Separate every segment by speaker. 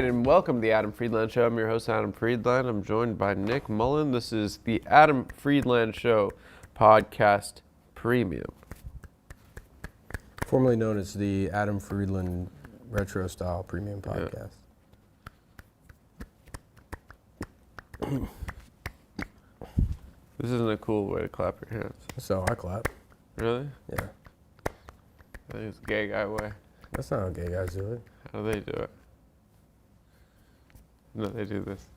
Speaker 1: and welcome to the Adam Friedland Show. I'm your host, Adam Friedland. I'm joined by Nick Mullen. This is the Adam Friedland Show Podcast Premium.
Speaker 2: Formerly known as the Adam Friedland Retro Style Premium Podcast.
Speaker 1: Yeah. This isn't a cool way to clap your hands.
Speaker 2: So I clap.
Speaker 1: Really?
Speaker 2: Yeah.
Speaker 1: I think it's a gay guy way.
Speaker 2: That's not how gay guys do it.
Speaker 1: How do they do it? No, they do this.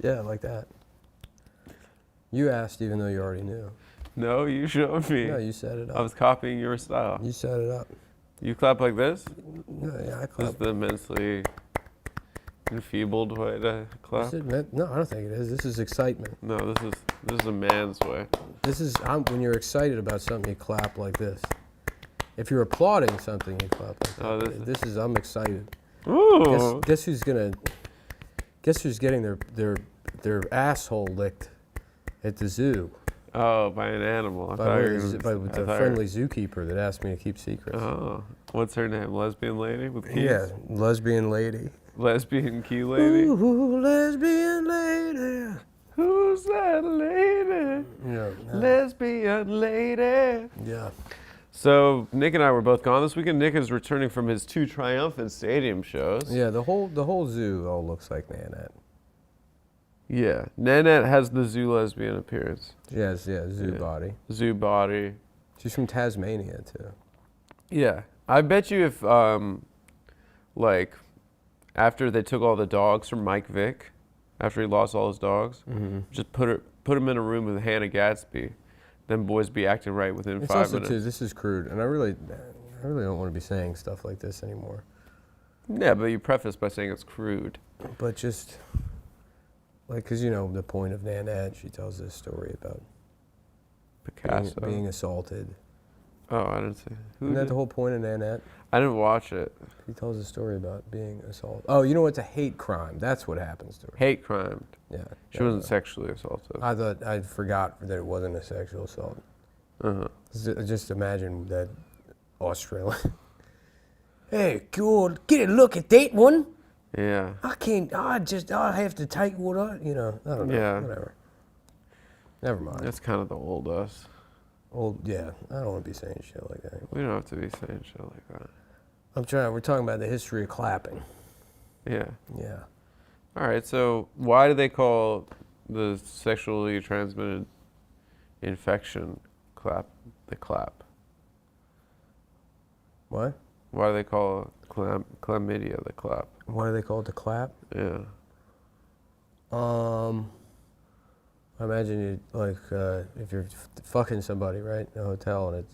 Speaker 2: Yeah, like that. You asked even though you already knew.
Speaker 1: No, you showed me.
Speaker 2: No, you set it up.
Speaker 1: I was copying your style.
Speaker 2: You set it up.
Speaker 1: You clap like this?
Speaker 2: No, yeah, I
Speaker 1: This is
Speaker 2: clap.
Speaker 1: the immensely enfeebled way to clap.
Speaker 2: No, I don't think it is. This is excitement.
Speaker 1: No, this is a man's way.
Speaker 2: This is when you're excited about something, you clap like this. If you're applauding something, you clap like that.
Speaker 1: Oh,
Speaker 2: This is I'm excited.
Speaker 1: Ooh.
Speaker 2: Guess who's getting their asshole licked at the zoo?
Speaker 1: Oh, by an animal. I
Speaker 2: By
Speaker 1: thought you were
Speaker 2: the
Speaker 1: gonna- I thought you were-
Speaker 2: friendly zookeeper that asked me to keep secrets.
Speaker 1: Oh, what's her name? Lesbian lady with keys?
Speaker 2: Yeah, lesbian lady.
Speaker 1: Lesbian key lady.
Speaker 2: Ooh, lesbian lady.
Speaker 1: Who's that lady?
Speaker 2: Yeah.
Speaker 1: Lesbian lady.
Speaker 2: Yeah.
Speaker 1: So Nick and I were both gone this weekend. Nick is returning from his 2 triumphant stadium shows.
Speaker 2: Yeah, the whole zoo all looks like Nanette.
Speaker 1: Yeah. Nanette has the zoo lesbian appearance.
Speaker 2: Yes, zoo
Speaker 1: Yeah.
Speaker 2: body.
Speaker 1: Zoo body.
Speaker 2: She's from Tasmania too.
Speaker 1: Yeah. I bet you if like after they took all the dogs from Mike Vick, after he lost all his dogs, just put him in a room with Hannah Gadsby, then boys be acting right within
Speaker 2: It's
Speaker 1: 5
Speaker 2: also
Speaker 1: minutes.
Speaker 2: too. This is crude, and I really don't want to be saying stuff like this anymore.
Speaker 1: Yeah, but you preface by saying it's crude.
Speaker 2: But just like, cause you know the point of Nanette, she tells this story about
Speaker 1: Picasso.
Speaker 2: being assaulted.
Speaker 1: Oh, I didn't see. Who
Speaker 2: Isn't that
Speaker 1: did?
Speaker 2: the whole point of Nanette?
Speaker 1: I didn't watch it.
Speaker 2: He tells a story about being assaulted. Oh, you know what's a hate crime? That's what happens to her.
Speaker 1: Hate crime.
Speaker 2: Yeah.
Speaker 1: She wasn't sexually assaulted.
Speaker 2: I forgot that it wasn't a sexual assault.
Speaker 1: Uh-huh.
Speaker 2: Just imagine that Australian. Hey, God, get a look at that one.
Speaker 1: Yeah.
Speaker 2: I have to take what I don't know.
Speaker 1: Yeah.
Speaker 2: Whatever. Never mind.
Speaker 1: That's kind of the old us.
Speaker 2: Yeah, I don't want to be saying shit like that anymore.
Speaker 1: We don't have to be saying shit like that.
Speaker 2: We're talking about the history of clapping.
Speaker 1: Yeah.
Speaker 2: Yeah.
Speaker 1: All right, so why do they call the sexually transmitted infection the clap?
Speaker 2: What?
Speaker 1: Why do they call chlamydia the clap?
Speaker 2: Why do they call it the clap?
Speaker 1: Yeah.
Speaker 2: I imagine you if you're fucking somebody, right, in a hotel, and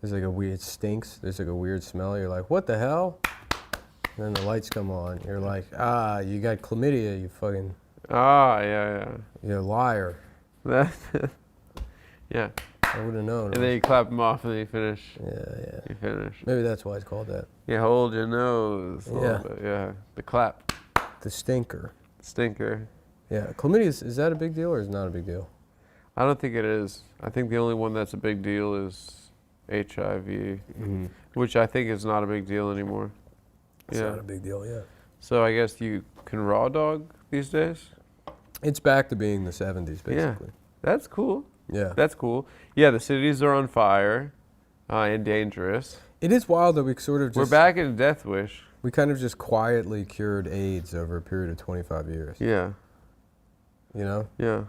Speaker 2: there's like it stinks. There's like a weird smell. You're like, what the hell? And then the lights come on. You're like, you got chlamydia. You fucking.
Speaker 1: Ah, yeah.
Speaker 2: You're a liar.
Speaker 1: Yeah.
Speaker 2: I would have known.
Speaker 1: And then you clap them off and then you finish.
Speaker 2: Yeah.
Speaker 1: You finish.
Speaker 2: Maybe that's why it's called that.
Speaker 1: You hold your nose a little bit. Yeah. The clap.
Speaker 2: The stinker.
Speaker 1: Stinker.
Speaker 2: Yeah. Chlamydia, is that a big deal or is it not a big deal?
Speaker 1: I don't think it is. I think the only one that's a big deal is HIV, which I think is not a big deal anymore.
Speaker 2: It's not a big deal, yeah.
Speaker 1: So I guess you can raw dog these days?
Speaker 2: It's back to being the 70s, basically.
Speaker 1: Yeah. That's cool.
Speaker 2: Yeah.
Speaker 1: That's cool. Yeah, the cities are on fire and dangerous.
Speaker 2: It is wild that we sort of just...
Speaker 1: We're back in Death Wish.
Speaker 2: We kind of just quietly cured AIDS over a period of 25 years.
Speaker 1: Yeah.
Speaker 2: You know?
Speaker 1: Yeah.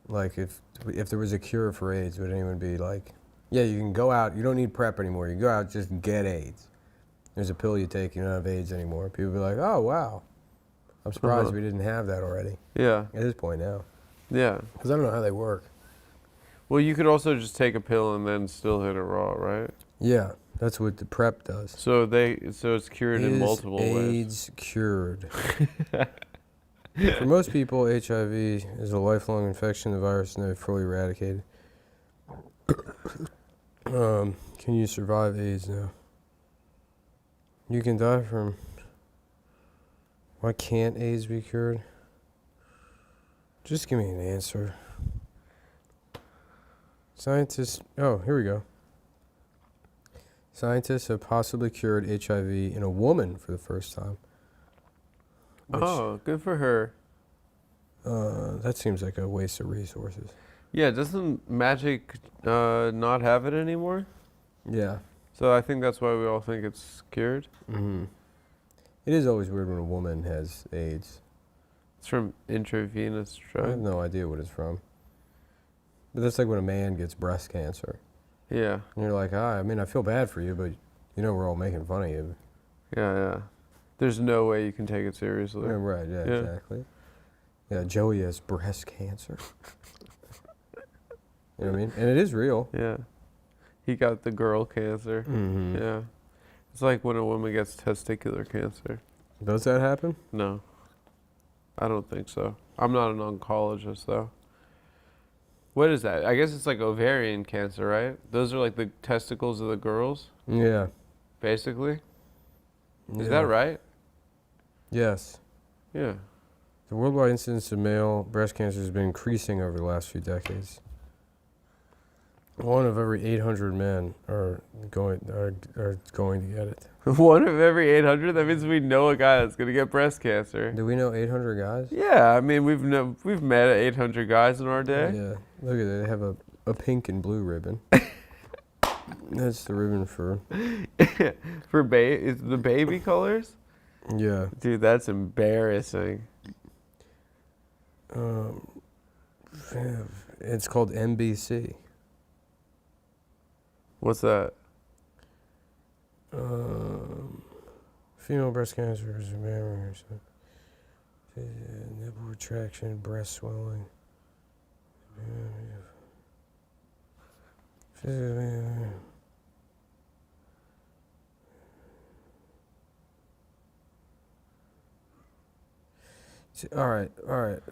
Speaker 2: Like, if there was a cure for AIDS, would anyone be like, yeah, you can go out, you don't need PrEP anymore, you go out, just get AIDS. There's a pill you take, you don't have AIDS anymore. People would be like, oh, wow. I'm surprised we didn't have that already.
Speaker 1: Yeah.
Speaker 2: At this point now.
Speaker 1: Yeah.
Speaker 2: Because I don't know how they work.
Speaker 1: Well, you could also just take a pill and then still hit it raw, right?
Speaker 2: Yeah, that's what the PrEP does.
Speaker 1: So it's cured in multiple ways.
Speaker 2: AIDS cured? For most people, HIV is a lifelong infection. The virus is never fully eradicated. Can you survive AIDS now? You can die from... Why can't AIDS be cured? Just give me an answer. Scientists... Oh, here we go. Scientists have possibly cured HIV in a woman for the first time.
Speaker 1: Oh, good for her.
Speaker 2: That seems like a waste of resources.
Speaker 1: Yeah, doesn't magic not have it anymore?
Speaker 2: Yeah.
Speaker 1: So I think that's why we all think it's cured.
Speaker 2: Mm-hmm. It is always weird when a woman has AIDS.
Speaker 1: It's from intravenous
Speaker 2: I have
Speaker 1: drug.
Speaker 2: no idea what it's from. But that's like when a man gets breast cancer.
Speaker 1: Yeah,
Speaker 2: And you're like, I mean, I feel bad for you, but you know we're all making fun of you.
Speaker 1: yeah. There's no way you can take it seriously.
Speaker 2: Yeah, right, yeah, exactly. Yeah, Joey has breast cancer. You know what I mean? And it is real.
Speaker 1: Yeah. He got the girl cancer.
Speaker 2: Mm-hmm.
Speaker 1: Yeah. It's like when a woman gets testicular cancer.
Speaker 2: Does that happen?
Speaker 1: No. I don't think so. I'm not an oncologist, though. What is that? I guess it's like ovarian cancer, right? Those are like the testicles of the girls,
Speaker 2: Yeah.
Speaker 1: basically. Is
Speaker 2: Yeah.
Speaker 1: that right?
Speaker 2: Yes.
Speaker 1: Yeah.
Speaker 2: The worldwide incidence of male breast cancer has been increasing over the last few decades. 1 of every 800 men are going to get it.
Speaker 1: 1 of every 800? That means we know a guy that's going to get breast cancer.
Speaker 2: Do we know 800 guys?
Speaker 1: Yeah, I mean, we've met 800 guys in our day.
Speaker 2: Yeah. Look at that. They have a pink and blue ribbon. That's the ribbon for...
Speaker 1: For is the baby colors?
Speaker 2: Yeah.
Speaker 1: Dude, that's embarrassing.
Speaker 2: It's called NBC.
Speaker 1: What's that?
Speaker 2: Female breast cancer is nipple retraction, breast swelling. All right.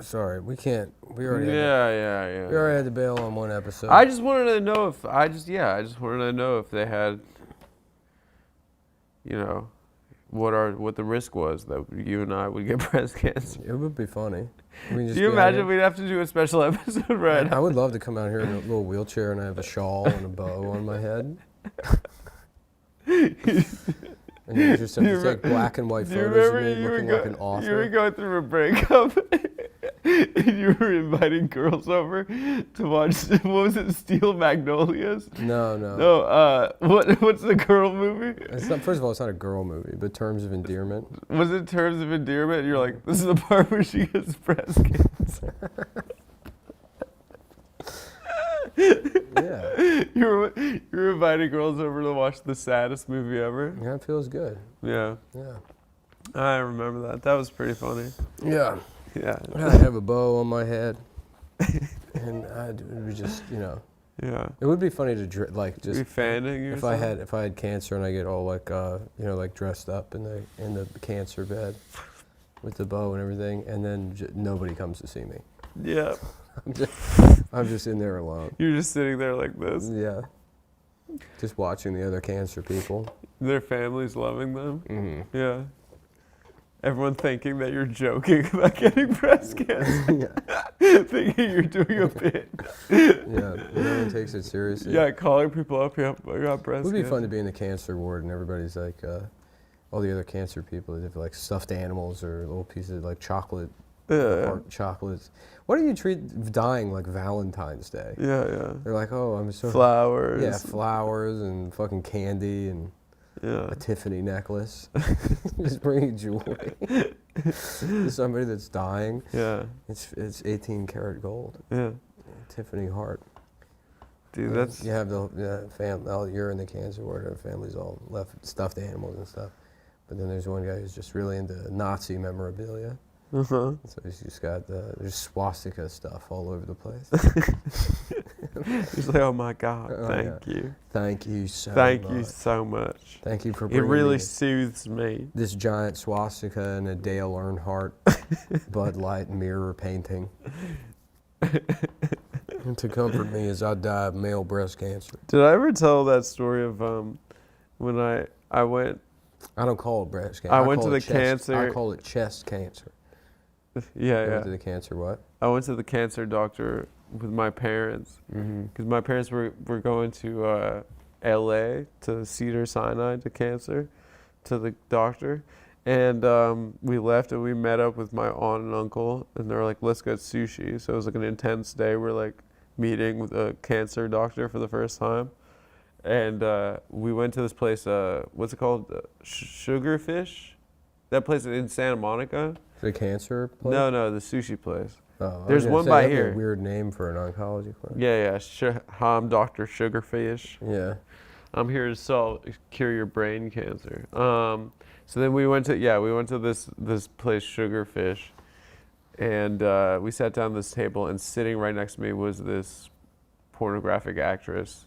Speaker 2: Sorry, we can't. We already. We already had to bail on one episode.
Speaker 1: I just wanted to know if I just wanted to know if they had, you know, what the risk was that you and I would get breast cancer.
Speaker 2: It would be funny.
Speaker 1: Do you imagine we'd have to do a special episode right now?
Speaker 2: I would love to come out here in a little wheelchair and I have a shawl and a bow on my head. And you just have to take black and white photos of me looking like an author.
Speaker 1: You were going through a breakup and you were inviting girls over to watch, what was it, Steel Magnolias?
Speaker 2: No.
Speaker 1: No, what's the girl movie?
Speaker 2: It's not, first of all, it's not a girl movie, but Terms of Endearment.
Speaker 1: Was it Terms of Endearment? And you're like, this is the part where she gets breast cancer.
Speaker 2: Yeah.
Speaker 1: You're inviting girls over to watch the saddest movie ever.
Speaker 2: Yeah, it feels good.
Speaker 1: Yeah.
Speaker 2: Yeah.
Speaker 1: I remember that. That was pretty funny.
Speaker 2: Yeah.
Speaker 1: Yeah.
Speaker 2: I have a bow on my head. And it would just, you know.
Speaker 1: Yeah.
Speaker 2: It would be funny to just
Speaker 1: be fanning yourself?
Speaker 2: if I had cancer and I get all like you know, like dressed up in the cancer bed with the bow and everything, and then nobody comes to see me.
Speaker 1: Yeah.
Speaker 2: I'm just in there alone.
Speaker 1: You're just sitting there like this.
Speaker 2: Yeah. Just watching the other cancer people.
Speaker 1: Their families loving them.
Speaker 2: Mm-hmm.
Speaker 1: Yeah. Everyone thinking that you're joking about getting breast cancer. Thinking you're doing a bit.
Speaker 2: Yeah. No one takes it seriously.
Speaker 1: Yeah, calling people up. Yep, I got breast cancer.
Speaker 2: It would be fun to be in the cancer ward and everybody's like, all the other cancer people, they have like stuffed animals or little pieces of like chocolate. Chocolates. Why do you treat dying like Valentine's Day?
Speaker 1: Yeah.
Speaker 2: They're like, oh, I'm so...
Speaker 1: Flowers.
Speaker 2: Yeah, flowers and fucking candy and a Tiffany necklace. Just bringing jewelry to somebody that's dying.
Speaker 1: Yeah.
Speaker 2: It's 18 karat gold.
Speaker 1: Yeah.
Speaker 2: Tiffany heart.
Speaker 1: Dude, that's...
Speaker 2: You have the family, you're in the cancer ward, our family's all left stuffed animals and stuff. But then there's one guy who's just really into Nazi memorabilia.
Speaker 1: Uh-huh.
Speaker 2: So he's just got there's swastika stuff all over the place.
Speaker 1: He's like, oh my God, thank you.
Speaker 2: Thank you so much.
Speaker 1: Thank you so much.
Speaker 2: Thank you for bringing
Speaker 1: it really
Speaker 2: me
Speaker 1: soothes me.
Speaker 2: This giant swastika and a Dale Earnhardt Bud Light mirror painting. And to comfort me as I die of male breast cancer.
Speaker 1: Did I ever tell that story of when I went...
Speaker 2: I don't call it breast cancer.
Speaker 1: I went to the cancer...
Speaker 2: I call it chest cancer.
Speaker 1: Yeah.
Speaker 2: Went to the cancer what?
Speaker 1: I went to the cancer doctor with my parents because my parents were going to L.A. to Cedars-Sinai to cancer, to the doctor. And we left and we met up with my aunt and uncle, and they're like, let's get sushi. So it was like an intense day. We're like meeting with a cancer doctor for the first time. And we went to this place, what's it called? Sugarfish? That place in Santa Monica?
Speaker 2: The cancer place?
Speaker 1: No, the sushi place.
Speaker 2: Oh,
Speaker 1: There's one by here.
Speaker 2: That'd be a weird name for an oncology clinic.
Speaker 1: Yeah. I'm Dr. Sugarfish.
Speaker 2: Yeah.
Speaker 1: I'm here to cure your brain cancer. So then we went to this place, Sugarfish, and we sat down at this table, and sitting right next to me was this pornographic actress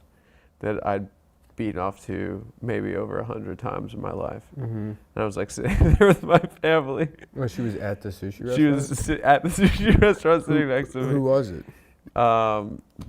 Speaker 1: that I'd beaten off to maybe over 100 times in my life. Mm-hmm. And I was like sitting there with my family.
Speaker 2: Well, she was at the sushi restaurant?
Speaker 1: She was at the sushi restaurant sitting next to me.
Speaker 2: Who was it?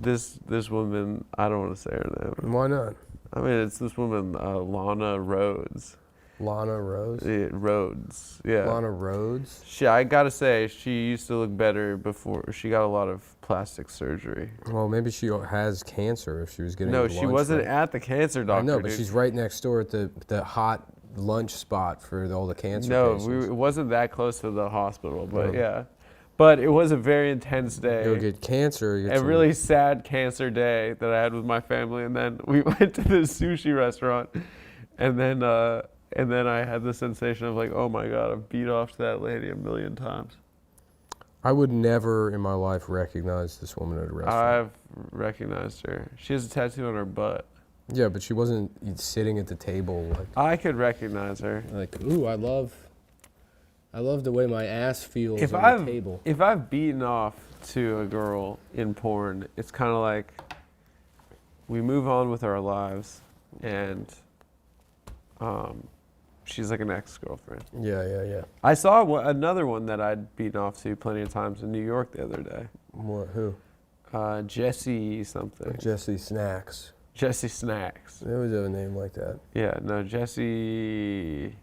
Speaker 1: This woman, I don't want to say her name.
Speaker 2: Why not?
Speaker 1: I mean, it's this woman, Lana Rhodes.
Speaker 2: Lana Rose?
Speaker 1: Rhodes, yeah.
Speaker 2: Lana Rhodes?
Speaker 1: I gotta say, she used to look better before. She got a lot of plastic surgery.
Speaker 2: Well, maybe she has cancer if she was getting
Speaker 1: No,
Speaker 2: lunch
Speaker 1: she wasn't
Speaker 2: from-
Speaker 1: at the cancer doctor.
Speaker 2: I know, but
Speaker 1: dude.
Speaker 2: she's right next door at the hot lunch spot for all the cancer
Speaker 1: No,
Speaker 2: cases.
Speaker 1: it wasn't that close to the hospital, but
Speaker 2: Oh.
Speaker 1: yeah. But it was a very intense day.
Speaker 2: You'll get cancer. You get
Speaker 1: A
Speaker 2: some-
Speaker 1: really sad cancer day that I had with my family, and then we went to this sushi restaurant, and then I had the sensation of like, oh my god, I've beat off to that lady a million times.
Speaker 2: I would never in my life recognize this woman at a restaurant.
Speaker 1: I've recognized her. She has a tattoo on her butt.
Speaker 2: Yeah, but she wasn't sitting at the table like.
Speaker 1: I could recognize her.
Speaker 2: Like, ooh, I love the way my ass feels
Speaker 1: If
Speaker 2: on the table.
Speaker 1: If I've beaten off to a girl in porn, it's kind of like we move on with our lives, and she's like an ex-girlfriend.
Speaker 2: Yeah.
Speaker 1: I saw another one that I'd beaten off to plenty of times in New York the other day.
Speaker 2: What? Who?
Speaker 1: Jessie something.
Speaker 2: Jessie Snacks.
Speaker 1: Jessie Snacks.
Speaker 2: They always have a name like that.
Speaker 1: Yeah, no, Jessie.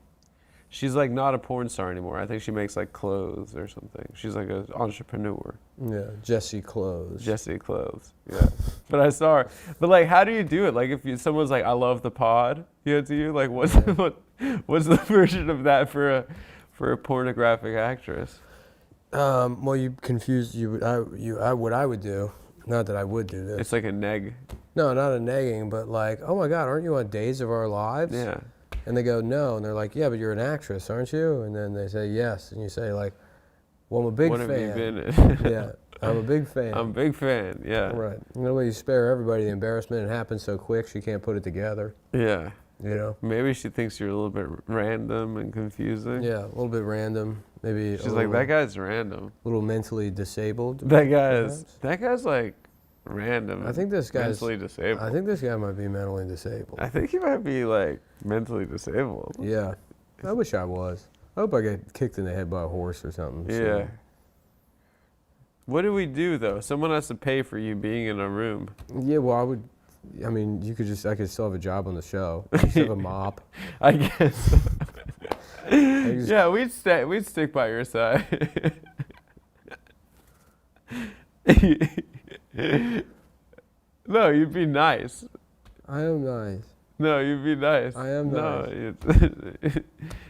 Speaker 1: She's like not a porn star anymore. I think she makes like clothes or something. She's like an entrepreneur.
Speaker 2: Yeah, Jessie Clothes.
Speaker 1: Jessie Clothes. Yeah. But I saw her. But like, how do you do it? Like, if someone's like, "I love the pod," to you, like, what's the version of that for a pornographic actress?
Speaker 2: Well, you confused what I would do. Not that I would do this.
Speaker 1: It's like a neg.
Speaker 2: No, not a negging, but like, oh my God, aren't you on Days of Our Lives?
Speaker 1: Yeah.
Speaker 2: And they go, no, and they're like, yeah, but you're an actress, aren't you? And then they say yes, and you say like, well, I'm a big
Speaker 1: What
Speaker 2: fan.
Speaker 1: have you been in?
Speaker 2: Yeah, I'm a big fan.
Speaker 1: I'm a big fan. Yeah.
Speaker 2: Right. You know, you spare everybody the embarrassment. It happens so quick, she can't put it together.
Speaker 1: Yeah.
Speaker 2: You know.
Speaker 1: Maybe she thinks you're a little bit random and confusing.
Speaker 2: Yeah, a little bit random. Maybe.
Speaker 1: She's like, that guy's random.
Speaker 2: A little mentally disabled.
Speaker 1: That guy's like random.
Speaker 2: I think this guy's
Speaker 1: mentally disabled.
Speaker 2: I think this guy might be mentally disabled.
Speaker 1: I think he might be like mentally disabled.
Speaker 2: Yeah. I wish I was. I hope I get kicked in the head by a horse or something.
Speaker 1: Yeah.
Speaker 2: So.
Speaker 1: What do we do though? Someone has to pay for you being in a room.
Speaker 2: Yeah, well, I mean, I could still have a job on the show. I just have a mop.
Speaker 1: I guess. Yeah, we'd stick by your side. No, you'd be nice.
Speaker 2: I am nice.
Speaker 1: No, you'd be nice.
Speaker 2: I am
Speaker 1: nice.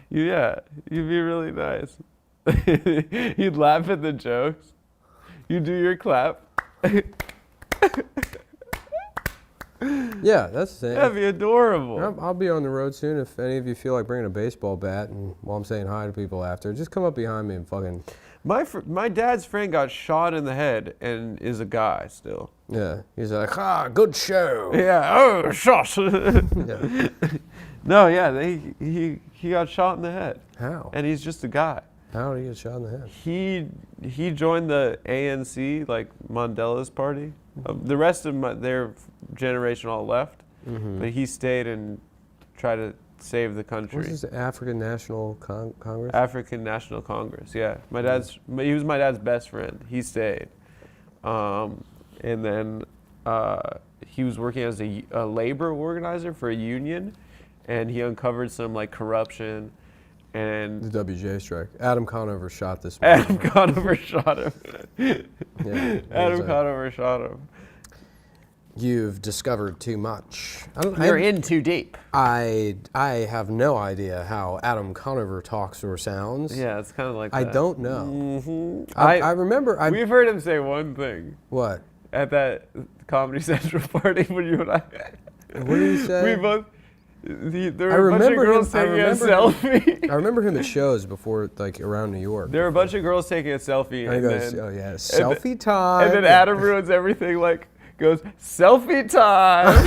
Speaker 1: Yeah, you'd be really nice. You'd laugh at the jokes. You do your clap.
Speaker 2: Yeah, that's the thing.
Speaker 1: That'd be adorable.
Speaker 2: I'll be on the road soon. If any of you feel like bringing a baseball bat, and while I'm saying hi to people after, just come up behind me and fucking.
Speaker 1: My dad's friend got shot in the head and is a guy still.
Speaker 2: Yeah, he's like, good show.
Speaker 1: Yeah, oh, shot.
Speaker 2: Yeah.
Speaker 1: No, yeah, he got shot in the head.
Speaker 2: How?
Speaker 1: And he's just a guy.
Speaker 2: How did he get shot in the head?
Speaker 1: He joined the ANC, like Mandela's party. The rest of their generation all left, but he stayed and tried to save the country.
Speaker 2: What's this, the African National Congress?
Speaker 1: African National Congress, yeah. He was my dad's best friend. He stayed. And then he was working as a labor organizer for a union, and he uncovered some like corruption. And
Speaker 2: The WJ strike. Adam Conover shot this man.
Speaker 1: Adam Conover shot him.
Speaker 2: Yeah,
Speaker 1: Adam Conover shot him.
Speaker 2: You've discovered too much.
Speaker 1: You're in too deep.
Speaker 2: I have no idea how Adam Conover talks or sounds.
Speaker 1: Yeah, it's kind of like
Speaker 2: I
Speaker 1: that.
Speaker 2: don't know.
Speaker 1: Mm-hmm.
Speaker 2: I remember.
Speaker 1: We've heard him say one thing.
Speaker 2: What?
Speaker 1: At that Comedy Central party when you and I.
Speaker 2: What did he say?
Speaker 1: We both. There were a bunch of girls taking a selfie.
Speaker 2: I remember him at shows before, like around New York.
Speaker 1: There were a bunch of girls taking a selfie.
Speaker 2: And he goes, "Oh yeah, selfie time."
Speaker 1: And then Adam ruins everything. Like goes, "Selfie time."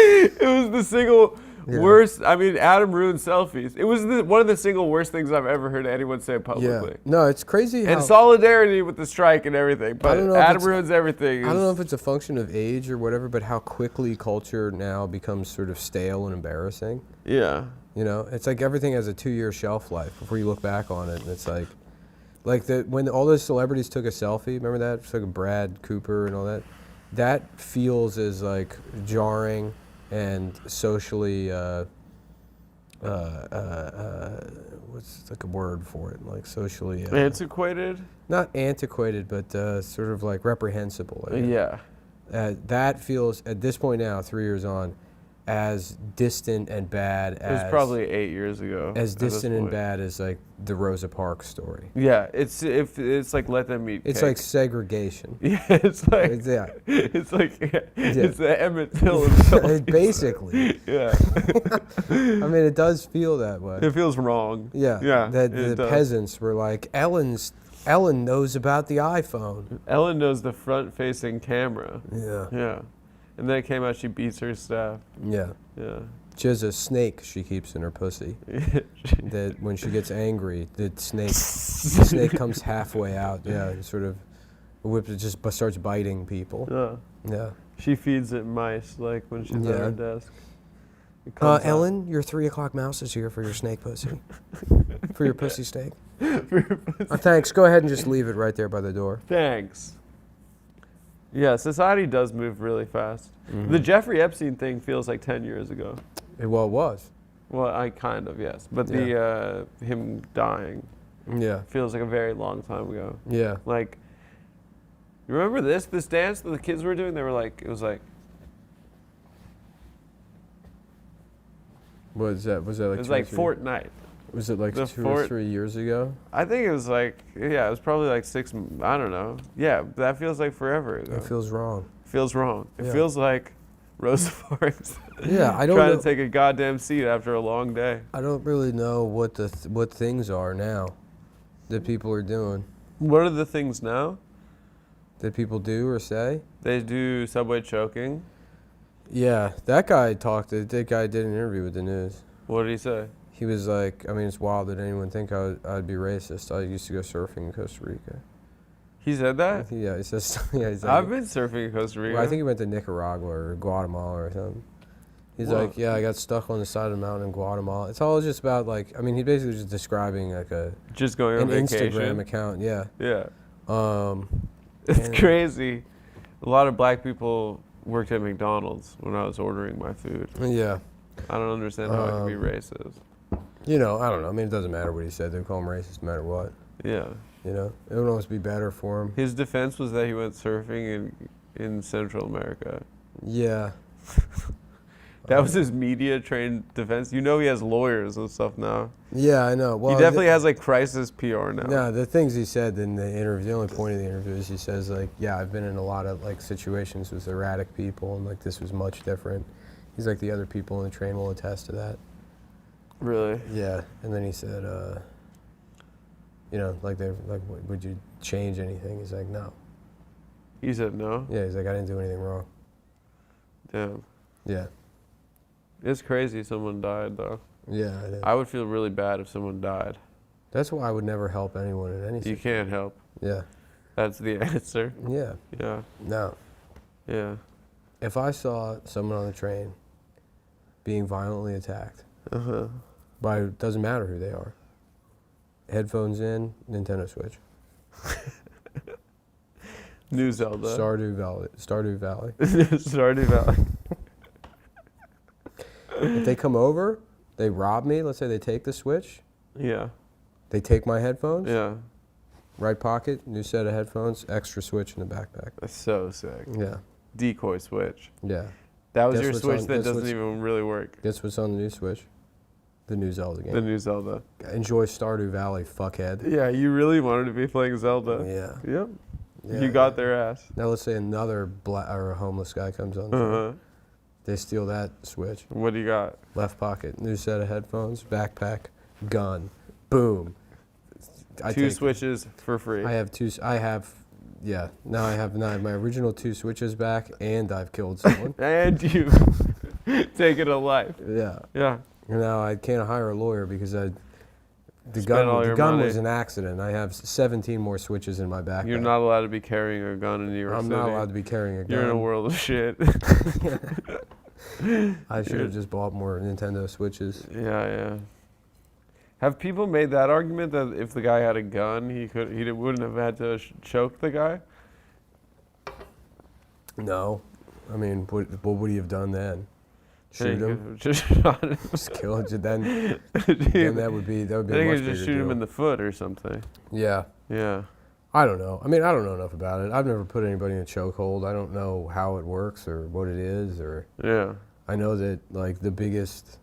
Speaker 1: It was the single worst. I mean, Adam ruined selfies. It was one of the single worst things I've ever heard anyone say publicly.
Speaker 2: Yeah. No, it's crazy.
Speaker 1: And solidarity with the strike and everything. But Adam ruins everything.
Speaker 2: I don't know if it's a function of age or whatever, but how quickly culture now becomes sort of stale and embarrassing.
Speaker 1: Yeah.
Speaker 2: You know, it's like everything has a 2-year shelf life before you look back on it, and it's like when all those celebrities took a selfie. Remember that? It's like Brad Cooper and all that. That feels as like jarring and socially, what's like a word for it? Like socially...
Speaker 1: antiquated?
Speaker 2: Not antiquated, but sort of like reprehensible. I mean.
Speaker 1: Yeah.
Speaker 2: That feels, at this point now, 3 years on, as distant and bad as...
Speaker 1: It was probably 8 years ago.
Speaker 2: As distant and bad as like the Rosa Parks story.
Speaker 1: Yeah, it's like let them eat
Speaker 2: It's
Speaker 1: cake.
Speaker 2: like segregation.
Speaker 1: Yeah, it's like it's the Emmett Till himself.
Speaker 2: Basically.
Speaker 1: Yeah.
Speaker 2: I mean, it does feel that way.
Speaker 1: It feels wrong.
Speaker 2: Yeah.
Speaker 1: Yeah.
Speaker 2: The peasants were like, Ellen knows about the iPhone.
Speaker 1: Ellen knows the front-facing camera.
Speaker 2: Yeah.
Speaker 1: Yeah. And then it came out she beats her staff.
Speaker 2: Yeah.
Speaker 1: Yeah.
Speaker 2: She has a snake she keeps in her pussy. That when she gets angry, the snake comes halfway out. Yeah, it sort of whips. It just starts biting people.
Speaker 1: Yeah.
Speaker 2: Yeah.
Speaker 1: She feeds it mice like when she's at her desk.
Speaker 2: Ellen, your 3 o'clock mouse is here for your snake pussy. For your pussy steak. Thanks. Go ahead and just leave it right there by the door.
Speaker 1: Thanks. Yeah, society does move really fast.
Speaker 2: Mm-hmm.
Speaker 1: The Jeffrey Epstein thing feels like 10 years ago.
Speaker 2: Well, it was.
Speaker 1: Well, I kind of, yes. But the him dying feels like a very long time ago.
Speaker 2: Yeah.
Speaker 1: Like, you remember this dance that the kids were doing? They were like, it was like...
Speaker 2: What is that? Was that like
Speaker 1: it was like Fortnite.
Speaker 2: Was it like 2 or 3 years ago?
Speaker 1: I think it was like, it was probably like 6, I don't know. Yeah, that feels like forever ago.
Speaker 2: It feels wrong.
Speaker 1: Feels wrong. It feels like Rosa Parks.
Speaker 2: Yeah, I don't
Speaker 1: trying to take a goddamn seat after a long day.
Speaker 2: I don't really know what what things are now that people are doing.
Speaker 1: What are the things now?
Speaker 2: That people do or say?
Speaker 1: They do subway choking.
Speaker 2: Yeah, that guy that guy did an interview with the news.
Speaker 1: What did he say?
Speaker 2: He was like, I mean, it's wild that anyone think I'd be racist. I used to go surfing in Costa Rica.
Speaker 1: He said that?
Speaker 2: Yeah, he says. Yeah, he's like,
Speaker 1: I've been surfing in Costa Rica.
Speaker 2: Well, I think he went to Nicaragua or Guatemala or something. He's like, yeah, I got stuck on the side of the mountain in Guatemala. It's all just about like, I mean, he basically was just describing like
Speaker 1: just going on
Speaker 2: an
Speaker 1: vacation.
Speaker 2: Instagram account. Yeah.
Speaker 1: Yeah. It's crazy. A lot of black people worked at McDonald's when I was ordering my food.
Speaker 2: Yeah.
Speaker 1: I don't understand how it can be racist.
Speaker 2: You know, I don't know. I mean, it doesn't matter what he said. They call him racist no matter what.
Speaker 1: Yeah.
Speaker 2: You know, it would always be better for him.
Speaker 1: His defense was that he went surfing in Central America.
Speaker 2: Yeah.
Speaker 1: That was his media-trained defense. You know he has lawyers and stuff now.
Speaker 2: Yeah, I know. Well,
Speaker 1: he definitely has like crisis PR now.
Speaker 2: No, the things he said in the interview, the only point of the interview is he says like, yeah, I've been in a lot of like situations with erratic people and like this was much different. He's like, the other people on the train will attest to that.
Speaker 1: Really?
Speaker 2: Yeah, and then he said, you know, like they're like, would you change anything? He's like, no.
Speaker 1: He said no?
Speaker 2: Yeah, he's like, I didn't do anything wrong.
Speaker 1: Damn.
Speaker 2: Yeah.
Speaker 1: It's crazy someone died though.
Speaker 2: Yeah, it is.
Speaker 1: I would feel really bad if someone died.
Speaker 2: That's why I would never help anyone in any
Speaker 1: You
Speaker 2: situation.
Speaker 1: can't help.
Speaker 2: Yeah.
Speaker 1: That's the answer.
Speaker 2: Yeah.
Speaker 1: Yeah.
Speaker 2: No.
Speaker 1: Yeah.
Speaker 2: If I saw someone on the train being violently attacked, by it doesn't matter who they are. Headphones in, Nintendo Switch.
Speaker 1: New Zelda.
Speaker 2: Stardew Valley.
Speaker 1: Stardew Valley.
Speaker 2: If they come over, they rob me, let's say they take the Switch.
Speaker 1: Yeah.
Speaker 2: They take my headphones.
Speaker 1: Yeah.
Speaker 2: right pocket, new set of headphones, extra switch in the backpack.
Speaker 1: That's so sick.
Speaker 2: Yeah.
Speaker 1: Decoy switch.
Speaker 2: Yeah.
Speaker 1: That was
Speaker 2: Guess
Speaker 1: your
Speaker 2: what's
Speaker 1: switch
Speaker 2: on-
Speaker 1: that
Speaker 2: guess
Speaker 1: doesn't
Speaker 2: what's-
Speaker 1: even really work.
Speaker 2: Guess what's on the new Switch? The new Zelda game.
Speaker 1: The new Zelda.
Speaker 2: Enjoy Stardew Valley, fuckhead.
Speaker 1: Yeah, you really wanted to be playing Zelda.
Speaker 2: Yeah.
Speaker 1: Yep.
Speaker 2: Yeah.
Speaker 1: You got their ass.
Speaker 2: Now let's say another black or a homeless guy comes on.
Speaker 1: Uh-huh.
Speaker 2: They steal that Switch.
Speaker 1: What do you got?
Speaker 2: Left pocket, new set of headphones, backpack, gun, boom.
Speaker 1: Two switches for free.
Speaker 2: I have two. Yeah. Now I have my original 2 switches back, and I've killed someone.
Speaker 1: And you taken a life.
Speaker 2: Yeah.
Speaker 1: Yeah.
Speaker 2: Now I can't hire a lawyer because the
Speaker 1: Spend all your
Speaker 2: gun
Speaker 1: money.
Speaker 2: was an accident. I have 17 more switches in my backpack.
Speaker 1: You're not allowed to be carrying a gun in New York
Speaker 2: I'm
Speaker 1: City.
Speaker 2: not allowed to be carrying a gun.
Speaker 1: You're in a world of shit.
Speaker 2: I should have just bought more Nintendo Switches.
Speaker 1: Yeah. Have people made that argument that if the guy had a gun, he wouldn't have had to choke the guy?
Speaker 2: No. I mean, what would he have done then? Shoot him?
Speaker 1: Just shot him.
Speaker 2: Just kill him? Then that would be
Speaker 1: I
Speaker 2: a
Speaker 1: think
Speaker 2: much
Speaker 1: you
Speaker 2: bigger
Speaker 1: just shoot him
Speaker 2: deal.
Speaker 1: in the foot or something.
Speaker 2: Yeah.
Speaker 1: Yeah.
Speaker 2: I don't know. I mean, I don't know enough about it. I've never put anybody in a chokehold. I don't know how it works or what it is, or
Speaker 1: Yeah.
Speaker 2: I know that like the biggest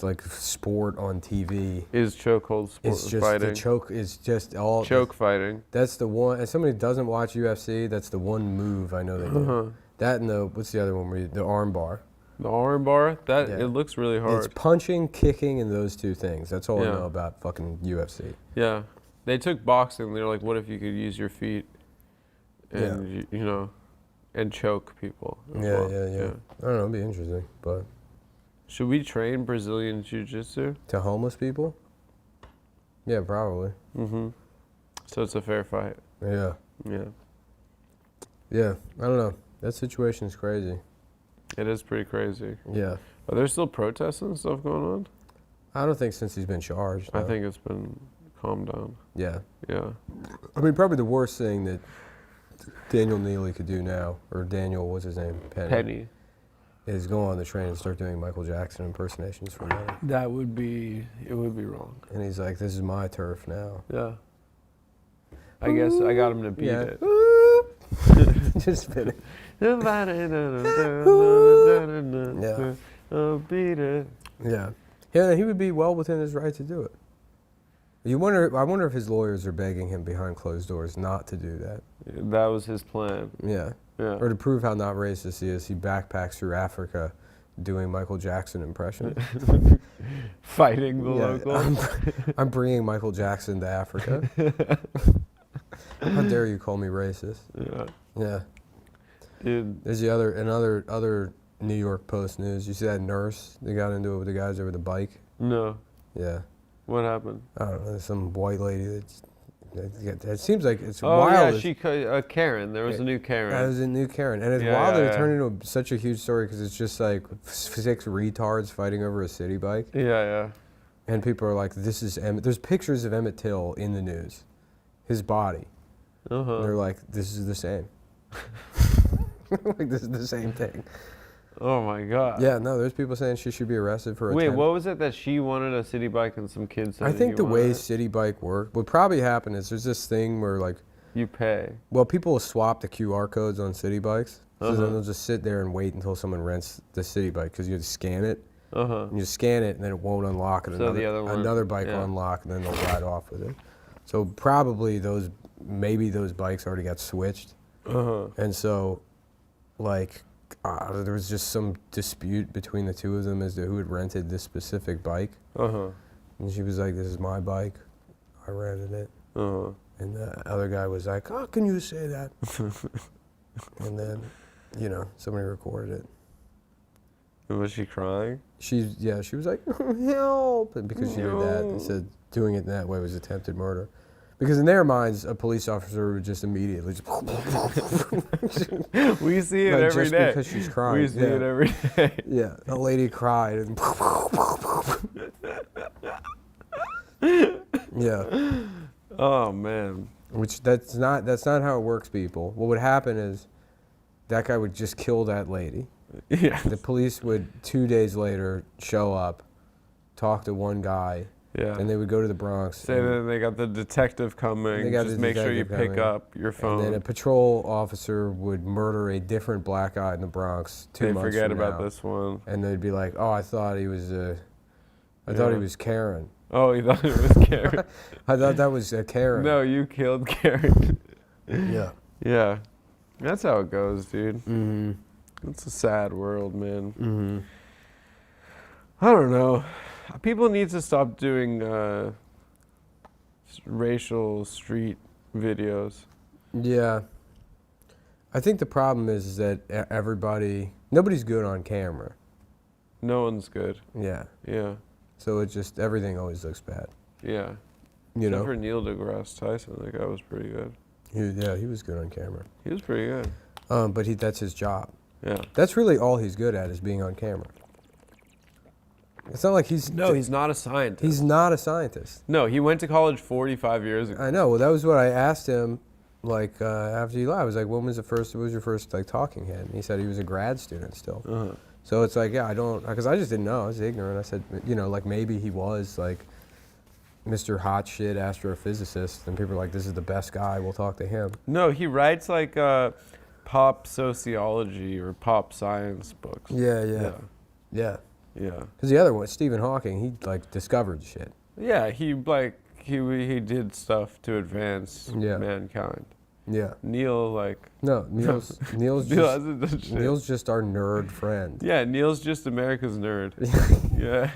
Speaker 2: like sport on TV
Speaker 1: Is chokehold sport
Speaker 2: is just
Speaker 1: fighting.
Speaker 2: the choke is just all
Speaker 1: Choke fighting.
Speaker 2: That's the one. As somebody who doesn't watch UFC, that's the one move I know they do.
Speaker 1: Uh-huh.
Speaker 2: That and what's the other one? The arm bar.
Speaker 1: The arm bar,
Speaker 2: Yeah.
Speaker 1: it looks really hard.
Speaker 2: It's punching, kicking, and those 2 things. That's all I
Speaker 1: Yeah.
Speaker 2: know about fucking UFC.
Speaker 1: Yeah. They took boxing. They're like, what if you could use your feet and, you know, and choke people? as
Speaker 2: Yeah.
Speaker 1: well?
Speaker 2: I don't know. It'd be interesting, but
Speaker 1: Should we train Brazilian Jiu-Jitsu?
Speaker 2: to homeless people? Yeah, probably.
Speaker 1: Mm-hmm. So it's a fair fight.
Speaker 2: Yeah.
Speaker 1: Yeah.
Speaker 2: Yeah. I don't know. That situation's crazy.
Speaker 1: It is pretty crazy.
Speaker 2: Yeah.
Speaker 1: Are there still protests and stuff going on?
Speaker 2: I don't think since he's been charged.
Speaker 1: I
Speaker 2: no.
Speaker 1: think it's been calmed down.
Speaker 2: Yeah.
Speaker 1: Yeah.
Speaker 2: I mean, probably the worst thing that Daniel Neely could do now, or Daniel, what's his name?
Speaker 1: Penny.
Speaker 2: Is go on the train and start doing Michael Jackson impersonations for money.
Speaker 1: It would be wrong.
Speaker 2: And he's like, this is my turf now.
Speaker 1: Yeah. I guess I got him to beat
Speaker 2: Yeah.
Speaker 1: it.
Speaker 2: Just spin it.
Speaker 1: Yeah. Beat it.
Speaker 2: Yeah. Yeah, he would be well within his right to do it. I wonder if his lawyers are begging him behind closed doors not to do that.
Speaker 1: That was his plan.
Speaker 2: Yeah.
Speaker 1: Yeah.
Speaker 2: Or to prove how not racist he is, he backpacks through Africa doing Michael Jackson impressions.
Speaker 1: Fighting the
Speaker 2: Yeah,
Speaker 1: locals.
Speaker 2: I'm bringing Michael Jackson to Africa. How dare you call me racist?
Speaker 1: Yeah.
Speaker 2: Yeah.
Speaker 1: Dude.
Speaker 2: There's the other New York Post news. You see that nurse that got into it with the guys over the bike?
Speaker 1: No.
Speaker 2: Yeah.
Speaker 1: What happened?
Speaker 2: I don't know. There's some white lady it seems like it's
Speaker 1: Oh
Speaker 2: wild.
Speaker 1: yeah, Karen. There was a new Karen.
Speaker 2: That was a new Karen. And it's
Speaker 1: Yeah,
Speaker 2: wild
Speaker 1: yeah,
Speaker 2: that it
Speaker 1: yeah.
Speaker 2: turned into such a huge story because it's just like 6 retards fighting over a city bike.
Speaker 1: Yeah.
Speaker 2: And people are like, this is Emmett. There's pictures of Emmett Till in the news. His body.
Speaker 1: Uh-huh.
Speaker 2: And they're like, this is the same. Like, this is the same thing.
Speaker 1: Oh my God.
Speaker 2: Yeah, no, there's people saying she should be arrested for
Speaker 1: Wait,
Speaker 2: attempt.
Speaker 1: what was it that she wanted a city bike and some kids said
Speaker 2: I
Speaker 1: that
Speaker 2: think
Speaker 1: he
Speaker 2: the way
Speaker 1: wanted it?
Speaker 2: city bike work, what probably happened is there's this thing where like,
Speaker 1: You pay.
Speaker 2: well, people will swap the QR codes on city bikes. So
Speaker 1: Uh-huh.
Speaker 2: then they'll just sit there and wait until someone rents the city bike because you have to scan it.
Speaker 1: Uh-huh.
Speaker 2: And you scan it and then it won't unlock, and
Speaker 1: So the other one-
Speaker 2: another bike will
Speaker 1: yeah.
Speaker 2: unlock, and then they'll ride off with it. So probably maybe those bikes already got switched.
Speaker 1: Uh-huh.
Speaker 2: And so, like, there was just some dispute between the 2 of them as to who had rented this specific bike.
Speaker 1: Uh-huh.
Speaker 2: And she was like, this is my bike. I rented it.
Speaker 1: Uh-huh.
Speaker 2: And the other guy was like, how can you say that? And then, somebody recorded it.
Speaker 1: Was she crying?
Speaker 2: She was like, help! And because she did that,
Speaker 1: No.
Speaker 2: they said doing it in that way was attempted murder. Because in their minds, a police officer would just immediately just
Speaker 1: We see it
Speaker 2: Like,
Speaker 1: every
Speaker 2: just
Speaker 1: day.
Speaker 2: because she's crying.
Speaker 1: We see it every day.
Speaker 2: Yeah, a lady cried and yeah,
Speaker 1: Oh man.
Speaker 2: which that's not how it works, people. What would happen is that guy would just kill that lady.
Speaker 1: Yeah.
Speaker 2: The police would 2 days later show up, talk to one guy,
Speaker 1: Yeah.
Speaker 2: And they would go to the Bronx.
Speaker 1: Say that they got the detective coming.
Speaker 2: They got
Speaker 1: Just
Speaker 2: the
Speaker 1: make sure you
Speaker 2: detective
Speaker 1: pick
Speaker 2: coming.
Speaker 1: up your phone.
Speaker 2: And then a patrol officer would murder a different black guy in the Bronx 2
Speaker 1: They
Speaker 2: months
Speaker 1: forget
Speaker 2: from
Speaker 1: about
Speaker 2: now.
Speaker 1: this one.
Speaker 2: And they'd be like, "Oh, I thought he was Karen.
Speaker 1: Oh, you thought it was Karen?
Speaker 2: I thought that was Karen."
Speaker 1: No, you killed Karen.
Speaker 2: Yeah.
Speaker 1: Yeah. That's how it goes, dude.
Speaker 2: Mm-hmm.
Speaker 1: It's a sad world, man.
Speaker 2: Mm-hmm.
Speaker 1: I don't know. People need to stop doing racial street videos.
Speaker 2: Yeah. I think the problem is that nobody's good on camera.
Speaker 1: No one's good.
Speaker 2: Yeah.
Speaker 1: Yeah.
Speaker 2: So it's just, everything always looks bad.
Speaker 1: Yeah.
Speaker 2: You know?
Speaker 1: Except for Neil deGrasse Tyson. That guy was pretty good.
Speaker 2: He was good on camera.
Speaker 1: He was pretty good.
Speaker 2: But that's his job.
Speaker 1: Yeah.
Speaker 2: That's really all he's good at, is being on camera. It's not like he's
Speaker 1: not a scientist.
Speaker 2: He's not a scientist.
Speaker 1: No, he went to college 45 years ago.
Speaker 2: I know. Well, that was what I asked him, like, after he left. I was like, what was your first, like, talking head? And he said he was a grad student still.
Speaker 1: Uh-huh.
Speaker 2: So it's like, yeah, because I just didn't know. I was ignorant. I said, like, maybe he was, like, Mr. Hot Shit astrophysicist. And people are like, this is the best guy. We'll talk to him.
Speaker 1: No, he writes, like, pop sociology or pop science books.
Speaker 2: Yeah.
Speaker 1: Yeah.
Speaker 2: Because the other one, Stephen Hawking, he, like, discovered shit.
Speaker 1: Yeah, he did stuff to advance mankind.
Speaker 2: Yeah.
Speaker 1: Neil, like...
Speaker 2: No, Neil's just our nerd friend.
Speaker 1: Yeah, Neil's just America's nerd. Yeah.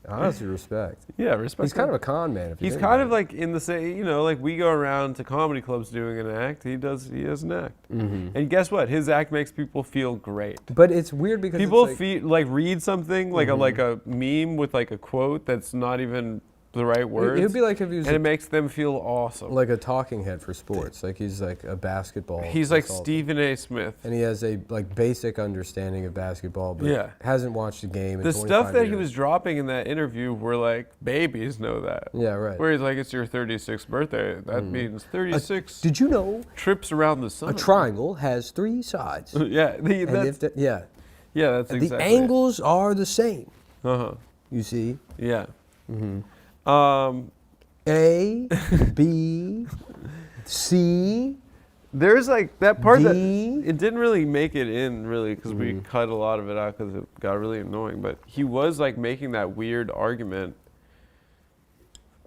Speaker 2: Honestly, respect.
Speaker 1: Yeah, respect.
Speaker 2: He's kind of a con man.
Speaker 1: He's kind of like in the same, like we go around to comedy clubs doing an act. He has an act. Mm-hmm. And guess what? His act makes people feel great.
Speaker 2: But it's weird because
Speaker 1: people
Speaker 2: it's like,
Speaker 1: read something like a meme with like a quote that's not even the right words.
Speaker 2: It would be like if he was,
Speaker 1: and it makes them feel awesome.
Speaker 2: Like a talking head for sports. Like he's like a basketball.
Speaker 1: He's like Stephen A. Smith,
Speaker 2: and he has a like basic understanding of basketball, but hasn't watched a game in 25 years.
Speaker 1: The stuff that he was dropping in that interview were like babies know that.
Speaker 2: Yeah, right.
Speaker 1: Where he's like, it's your 36th birthday. That means 36.
Speaker 2: Did you know
Speaker 1: trips around the sun?
Speaker 2: A triangle has 3 sides.
Speaker 1: Yeah,
Speaker 2: yeah,
Speaker 1: that's exactly.
Speaker 2: The angles are the same. You see.
Speaker 1: Yeah.
Speaker 2: Mm-hmm. A, B, C.
Speaker 1: There's like that part
Speaker 2: D.
Speaker 1: that it didn't really make it in really because we cut a lot of it out because it got really annoying. But he was like making that weird argument,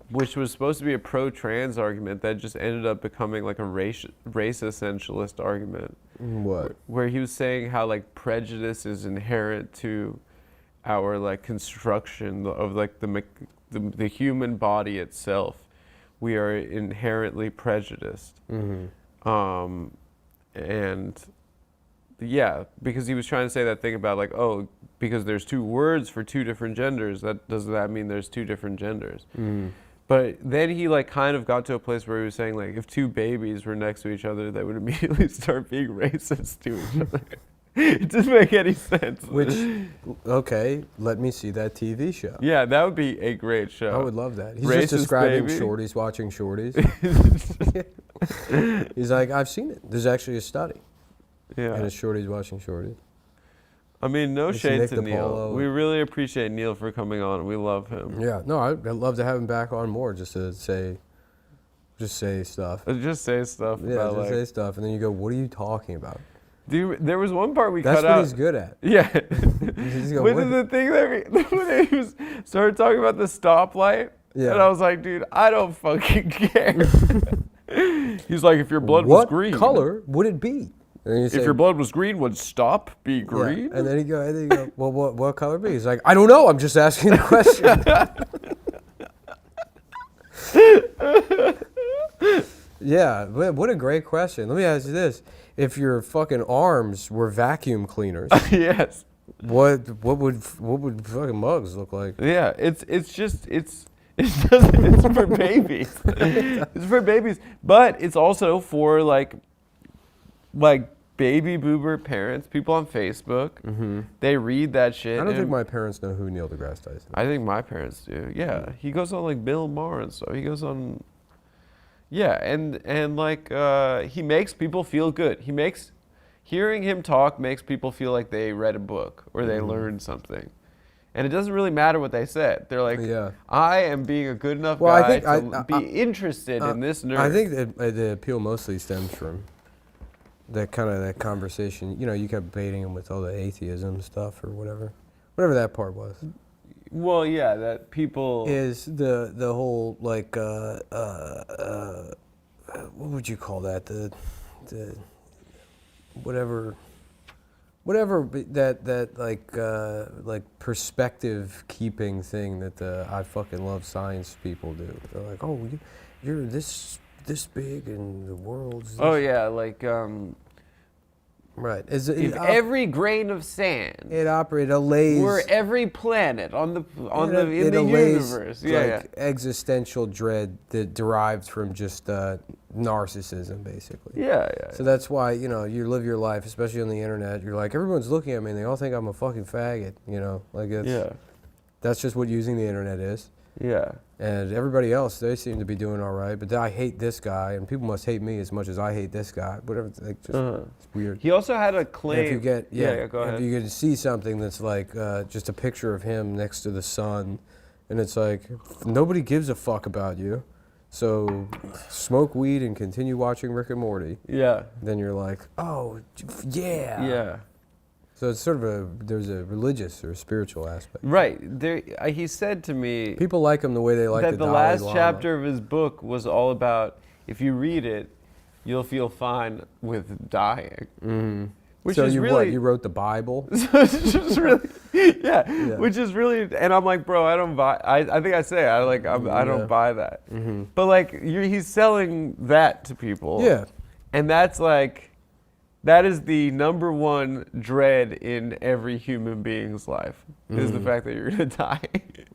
Speaker 1: which was supposed to be a pro-trans argument that just ended up becoming like a race essentialist argument.
Speaker 2: What?
Speaker 1: Where he was saying how like prejudice is inherent to our like construction of like the human body itself. We are inherently prejudiced. Mm-hmm. And yeah, because he was trying to say that thing about like, oh, because there's 2 words for 2 different genders, does that mean there's 2 different genders? Mm. But then he like kind of got to a place where he was saying like, if 2 babies were next to each other, they would immediately start being racist to each other. It doesn't make any sense.
Speaker 2: Okay, let me see that TV show.
Speaker 1: Yeah, that would be a great show.
Speaker 2: I would love that. He's
Speaker 1: Racist
Speaker 2: just describing
Speaker 1: baby.
Speaker 2: shorties watching shorties. He's like, I've seen it. There's actually a study.
Speaker 1: Yeah.
Speaker 2: And it's shorties watching shorties.
Speaker 1: I mean, no shade to Neil.
Speaker 2: Polo.
Speaker 1: We really appreciate Neil for coming on. We love him.
Speaker 2: Yeah, no, I'd love to have him back on more just to say stuff.
Speaker 1: Just say stuff.
Speaker 2: Yeah,
Speaker 1: about
Speaker 2: just say stuff, and then you go, what are you talking about?
Speaker 1: Dude, there was one part we cut out.
Speaker 2: That's what he's good at.
Speaker 1: Yeah.
Speaker 2: Go,
Speaker 1: When the thing that when he started talking about the stoplight, and I was like, dude, I don't fucking care. He's like, if your blood was green.
Speaker 2: What color would it be?
Speaker 1: If your blood was green, would stop be green?
Speaker 2: Yeah. And then you go, well, what color be? He's like, I don't know. I'm just asking a question. Yeah, what a great question. Let me ask you this: if your fucking arms were vacuum cleaners,
Speaker 1: yes,
Speaker 2: what would fucking mugs look like?
Speaker 1: Yeah, it's for babies. It's for babies, but it's also for like baby boomer parents, people on Facebook. Mm-hmm. They read that shit.
Speaker 2: I don't think my parents know who Neil deGrasse Tyson is.
Speaker 1: I think my parents do. Yeah, he goes on like Bill Maher and stuff. He goes on. Yeah, and like he makes people feel good. Hearing him talk makes people feel like they read a book or they learned something. And it doesn't really matter what they said. They're like,
Speaker 2: Yeah.
Speaker 1: I am being a good enough
Speaker 2: Well, I
Speaker 1: guy
Speaker 2: think
Speaker 1: to be interested in this nerd.
Speaker 2: I think that the appeal mostly stems from that conversation. You know, you kept baiting him with all the atheism stuff or whatever that part was.
Speaker 1: Well, yeah, that people
Speaker 2: Is the whole like what would you call that? The whatever that like perspective keeping thing that the I fucking love science people do. They're like, oh, you're this big and the world's this.
Speaker 1: Oh yeah, like
Speaker 2: Right.
Speaker 1: if every grain of sand
Speaker 2: It allays.
Speaker 1: were every planet in the
Speaker 2: allays,
Speaker 1: universe.
Speaker 2: like existential dread that derives from just narcissism, basically.
Speaker 1: Yeah.
Speaker 2: So that's why, you know, you live your life, especially on the internet. You're like, everyone's looking at me and they all think I'm a fucking faggot. You know, like that's just what using the internet is.
Speaker 1: Yeah.
Speaker 2: And everybody else, they seem to be doing all right. But I hate this guy, and people must hate me as much as I hate this guy. Whatever, like, just, it's weird.
Speaker 1: He also had a claim.
Speaker 2: And if you get,
Speaker 1: go ahead.
Speaker 2: if you get to see something that's like just a picture of him next to the sun, and it's like, nobody gives a fuck about you, so smoke weed and continue watching Rick and Morty.
Speaker 1: Yeah.
Speaker 2: Then you're like, oh, yeah.
Speaker 1: Yeah.
Speaker 2: So it's sort of there's a religious or spiritual aspect.
Speaker 1: Right. There, he said to me
Speaker 2: People like him the way they like
Speaker 1: that the
Speaker 2: Dalai
Speaker 1: last
Speaker 2: Lama.
Speaker 1: chapter of his book was all about, if you read it, you'll feel fine with dying. Mm-hmm. Which
Speaker 2: so
Speaker 1: is
Speaker 2: you
Speaker 1: really,
Speaker 2: you wrote the Bible?
Speaker 1: It's just really, yeah. Which is really, and I'm like, bro, I don't buy. I think I say I don't buy that. Mm-hmm. But like, he's selling that to people.
Speaker 2: Yeah.
Speaker 1: And that's like, that is the number one dread in every human being's life, is the fact that you're gonna die.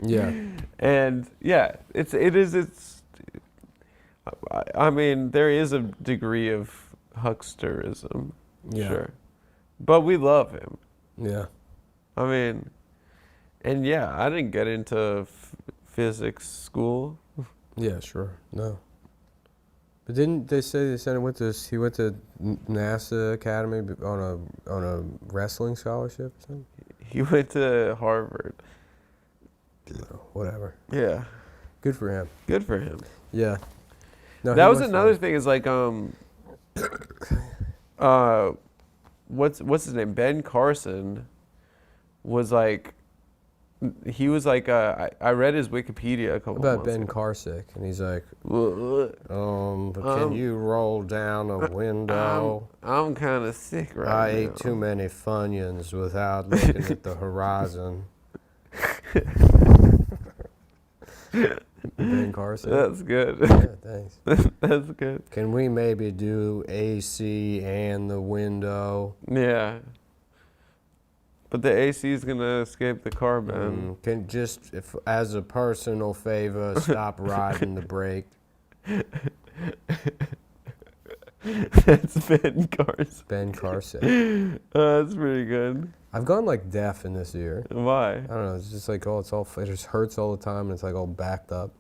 Speaker 2: Yeah.
Speaker 1: And yeah, it's. I mean, there is a degree of hucksterism, sure, but we love him.
Speaker 2: Yeah.
Speaker 1: I mean, and yeah, I didn't get into physics school.
Speaker 2: Yeah, sure. No. But didn't they say he went to NASA Academy on a wrestling scholarship or something?
Speaker 1: He went to Harvard.
Speaker 2: No, whatever.
Speaker 1: Yeah.
Speaker 2: Good for him.
Speaker 1: Good for him.
Speaker 2: Yeah. No,
Speaker 1: that was another thing, is like what's his name? Ben Carson was like, he was like, I read his Wikipedia a couple
Speaker 2: about
Speaker 1: months
Speaker 2: Ben
Speaker 1: ago.
Speaker 2: Carsick, and he's like, but can you roll down a window?
Speaker 1: I'm kind of sick right now.
Speaker 2: I ate too many Funyuns without looking at the horizon. Ben Carson.
Speaker 1: That's good.
Speaker 2: Yeah, thanks.
Speaker 1: That's good.
Speaker 2: Can we maybe do AC and the window?
Speaker 1: Yeah. But the AC is gonna escape the carbon.
Speaker 2: Can just, if as a personal favor, stop riding the brake.
Speaker 1: That's Ben Carson.
Speaker 2: Ben Carson.
Speaker 1: That's pretty good.
Speaker 2: I've gone like deaf in this ear.
Speaker 1: Why?
Speaker 2: I don't know. It's just like it just hurts all the time, and it's like all backed up.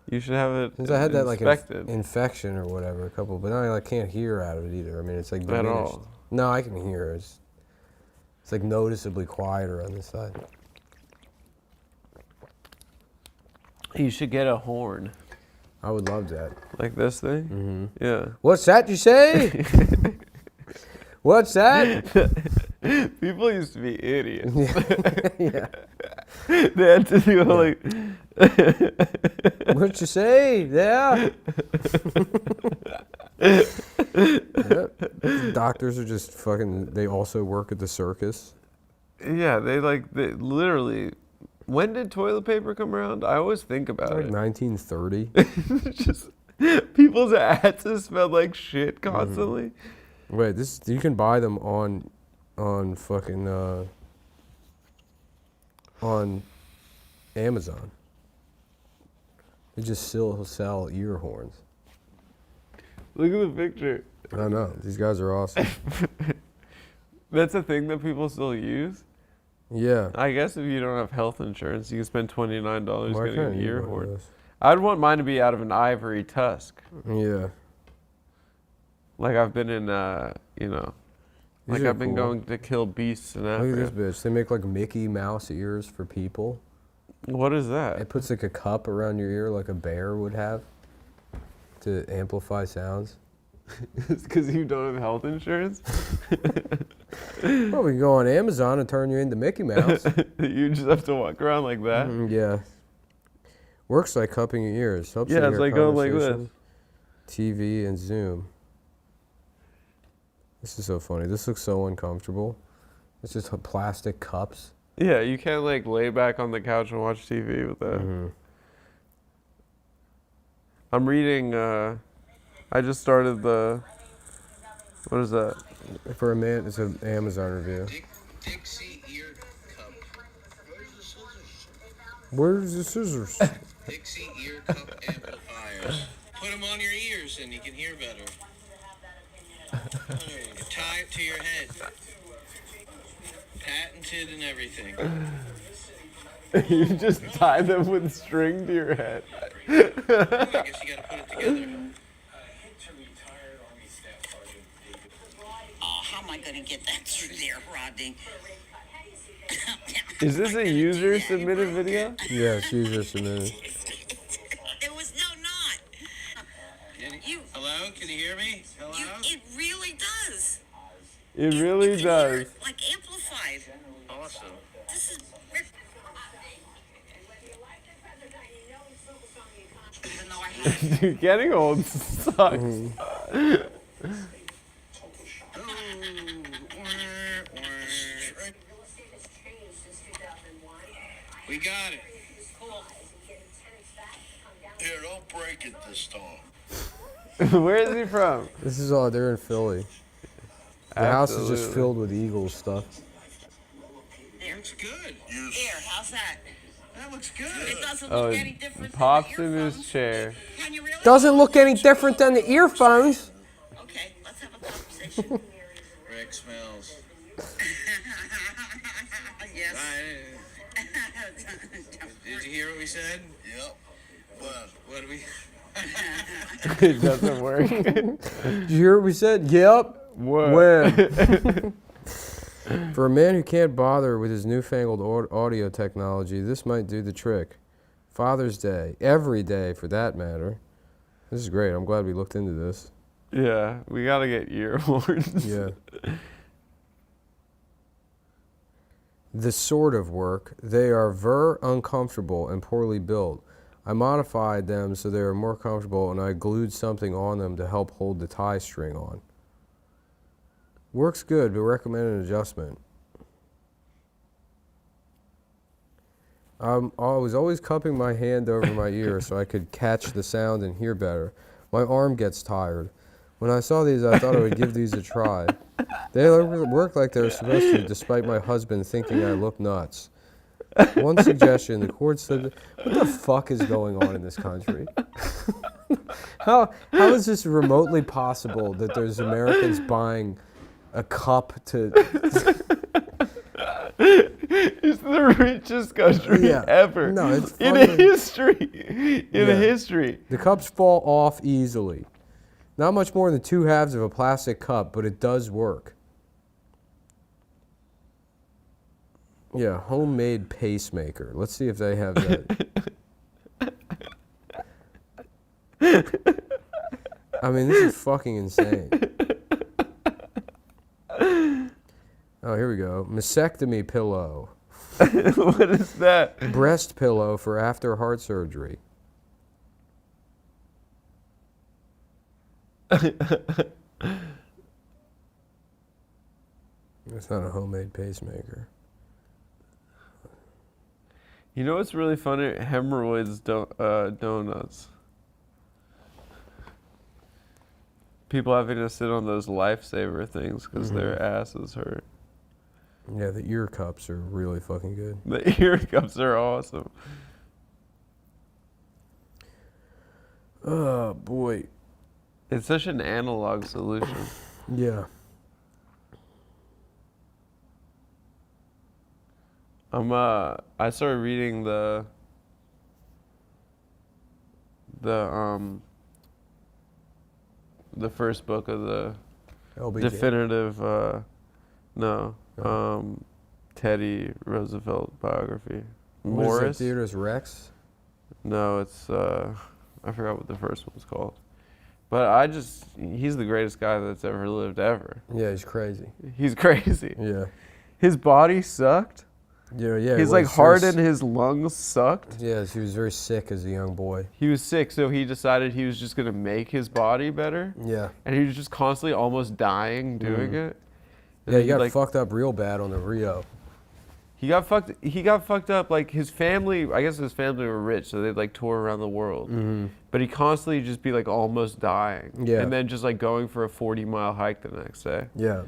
Speaker 1: You should have it
Speaker 2: Since I had that like
Speaker 1: inspected.
Speaker 2: infection or whatever, but now I like can't hear out of it either. I mean, it's like
Speaker 1: At
Speaker 2: diminished.
Speaker 1: all.
Speaker 2: No, I can hear. It's like noticeably quieter on this side.
Speaker 1: You should get a horn.
Speaker 2: I would love that.
Speaker 1: Like this thing? Mm-hmm. Yeah.
Speaker 2: What's that you say? What's that?
Speaker 1: People used to be idiots.
Speaker 2: Yeah.
Speaker 1: They had to do like...
Speaker 2: What you say? Yeah. Yep. Doctors are just fucking, they also work at the circus.
Speaker 1: Yeah, they literally... When did toilet paper come around? I always think about
Speaker 2: Like
Speaker 1: it.
Speaker 2: 1930.
Speaker 1: Just people's asses smell like shit constantly.
Speaker 2: Wait, you can buy them on fucking on Amazon. They just still sell ear horns.
Speaker 1: Look at the picture.
Speaker 2: I know, these guys are awesome.
Speaker 1: That's a thing that people still use?
Speaker 2: Yeah.
Speaker 1: I guess if you don't have health insurance, you can spend $29
Speaker 2: Why
Speaker 1: getting
Speaker 2: can't
Speaker 1: an
Speaker 2: you
Speaker 1: ear
Speaker 2: buy
Speaker 1: horn.
Speaker 2: those?
Speaker 1: I'd want mine to be out of an ivory tusk.
Speaker 2: Yeah.
Speaker 1: Like I've been in, Like
Speaker 2: are
Speaker 1: I've been
Speaker 2: cool.
Speaker 1: going to kill beasts in
Speaker 2: Look at
Speaker 1: Africa.
Speaker 2: this bitch. They make like Mickey Mouse ears for people.
Speaker 1: What is that?
Speaker 2: It puts like a cup around your ear like a bear would have to amplify sounds.
Speaker 1: It's because you don't have health insurance?
Speaker 2: Well, we can go on Amazon and turn you into Mickey Mouse.
Speaker 1: You just have to walk around like that?
Speaker 2: Yeah. Works like cupping your ears. Helps you
Speaker 1: Yeah, it's
Speaker 2: hear
Speaker 1: like going like this.
Speaker 2: conversation, TV and Zoom. This is so funny. This looks so uncomfortable. It's just plastic cups.
Speaker 1: Yeah, you can't like lay back on the couch and watch TV with that. I'm reading, I just started the, what is that?
Speaker 2: For a man, it's an Amazon review.
Speaker 3: Dixie ear cup.
Speaker 2: Where's the scissors?
Speaker 3: Dixie ear cup amplifiers. Put them on your ears and you can hear better. Tie it to your head. Patented and everything.
Speaker 1: You just tie them with string to your head.
Speaker 3: I guess you gotta put it together.
Speaker 4: Oh, how am I going to get that through there, Rodney?
Speaker 1: Is this a user submitted video?
Speaker 2: Yes, user submitted.
Speaker 4: There was no knot. You,
Speaker 3: Hello? Can you hear me? Hello?
Speaker 4: it really does.
Speaker 1: It really
Speaker 4: It's
Speaker 1: does.
Speaker 4: like amplified.
Speaker 3: Awesome.
Speaker 4: This is. Even though I have.
Speaker 1: Dude, getting old sucks.
Speaker 3: We got it. Here, don't break it this time.
Speaker 1: Where is he from?
Speaker 2: This is all, they're in Philly. The house is just
Speaker 1: Absolutely.
Speaker 2: filled with Eagles stuff.
Speaker 4: There.
Speaker 3: Looks good.
Speaker 4: There, how's that?
Speaker 3: That looks good.
Speaker 4: It doesn't
Speaker 1: Oh,
Speaker 4: look any different
Speaker 1: pops
Speaker 4: than
Speaker 1: in
Speaker 4: the
Speaker 1: his
Speaker 4: earphones.
Speaker 1: chair.
Speaker 4: Can you really?
Speaker 2: Doesn't look any different than the earphones.
Speaker 4: Okay, let's have a conversation.
Speaker 3: Rick smells.
Speaker 4: Yes.
Speaker 3: Did you hear what we said? Yep. What did we?
Speaker 1: It doesn't work.
Speaker 2: Did you hear what we said? Yep.
Speaker 1: What?
Speaker 2: When? For a man who can't bother with his newfangled audio technology, this might do the trick. Father's Day, every day for that matter. This is great. I'm glad we looked into this.
Speaker 1: Yeah, we gotta get ear horns.
Speaker 2: Yeah. The sort of work. They are uncomfortable and poorly built. I modified them so they are more comfortable, and I glued something on them to help hold the tie string on. Works good, but recommend an adjustment. I was always cupping my hand over my ear so I could catch the sound and hear better. My arm gets tired. When I saw these, I thought I would give these a try. They work like they were supposed to, despite my husband thinking I look nuts. One suggestion, the cord slid. What the fuck is going on in this country? How is this remotely possible that there's Americans buying a cup to...
Speaker 1: It's the richest country ever.
Speaker 2: No, it's
Speaker 1: in
Speaker 2: fucking-
Speaker 1: history. In history.
Speaker 2: The cups fall off easily. Not much more than 2/2 of a plastic cup, but it does work. Yeah, homemade pacemaker. Let's see if they have that. I mean, this is fucking insane. Oh, here we go. Mastectomy pillow.
Speaker 1: What is that?
Speaker 2: Breast pillow for after heart surgery. It's not a homemade pacemaker.
Speaker 1: You know what's really funny? Hemorrhoids donuts. People having to sit on those lifesaver things because their asses hurt.
Speaker 2: Yeah, the ear cups are really fucking good.
Speaker 1: The ear cups are awesome.
Speaker 2: Oh, boy.
Speaker 1: It's such an analog solution.
Speaker 2: Yeah.
Speaker 1: I started reading the first book of the
Speaker 2: LBJ.
Speaker 1: definitive No. Teddy Roosevelt biography.
Speaker 2: What is
Speaker 1: Morris?
Speaker 2: that, Theodorus Rex?
Speaker 1: No, it's I forgot what the first one was called. But he's the greatest guy that's ever lived ever.
Speaker 2: Yeah, he's crazy.
Speaker 1: He's crazy.
Speaker 2: Yeah.
Speaker 1: His body sucked.
Speaker 2: Yeah.
Speaker 1: His
Speaker 2: he
Speaker 1: like
Speaker 2: was
Speaker 1: heart
Speaker 2: very
Speaker 1: and his lungs sucked.
Speaker 2: Yes, he was very sick as a young boy.
Speaker 1: He was sick, so he decided he was just gonna make his body better.
Speaker 2: Yeah.
Speaker 1: And he was just constantly almost dying doing it. And
Speaker 2: Yeah, he got
Speaker 1: like,
Speaker 2: fucked up real bad on the Rio.
Speaker 1: He got fucked up. Like his family, I guess his family were rich, so they like tour around the world.
Speaker 2: Mm-hmm.
Speaker 1: But he constantly just be like almost dying.
Speaker 2: Yeah.
Speaker 1: And then just like going for a 40-mile hike the next day.
Speaker 2: Yeah.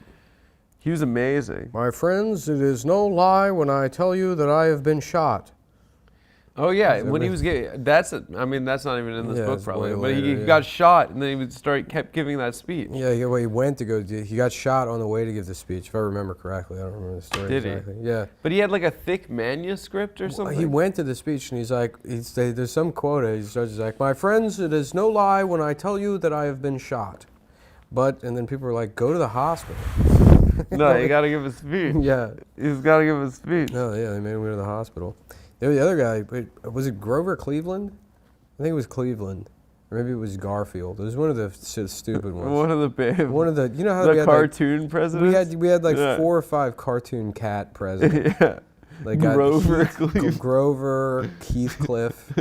Speaker 1: He was amazing.
Speaker 2: My friends, it is no lie when I tell you that I have been shot.
Speaker 1: Oh yeah,
Speaker 2: Is that
Speaker 1: when he
Speaker 2: right?
Speaker 1: was getting, that's not even in this
Speaker 2: Yeah,
Speaker 1: book
Speaker 2: it's
Speaker 1: probably.
Speaker 2: way
Speaker 1: But he
Speaker 2: later, yeah.
Speaker 1: got shot, and then kept giving that speech.
Speaker 2: Yeah, he went to go. He got shot on the way to give the speech, if I remember correctly. I don't remember the story
Speaker 1: Did he?
Speaker 2: exactly. Yeah.
Speaker 1: But he had like a thick manuscript or something.
Speaker 2: He went to the speech and he's like, there's some quote. He starts like, "My friends, it is no lie when I tell you that I have been shot." And then people were like, "Go to the hospital."
Speaker 1: No, you gotta give a speech.
Speaker 2: Yeah.
Speaker 1: He's gotta give a speech.
Speaker 2: No, yeah, they made him go to the hospital. The other guy, was it Grover Cleveland? I think it was Cleveland. Or maybe it was Garfield. It was one of the stupid ones.
Speaker 1: One of the big.
Speaker 2: One of the, you know how
Speaker 1: the
Speaker 2: we had
Speaker 1: cartoon presidents.
Speaker 2: we had like
Speaker 1: Yeah.
Speaker 2: 4 or 5 cartoon cat presidents.
Speaker 1: Yeah.
Speaker 2: Like
Speaker 1: Grover Cleveland.
Speaker 2: Grover, Heathcliff,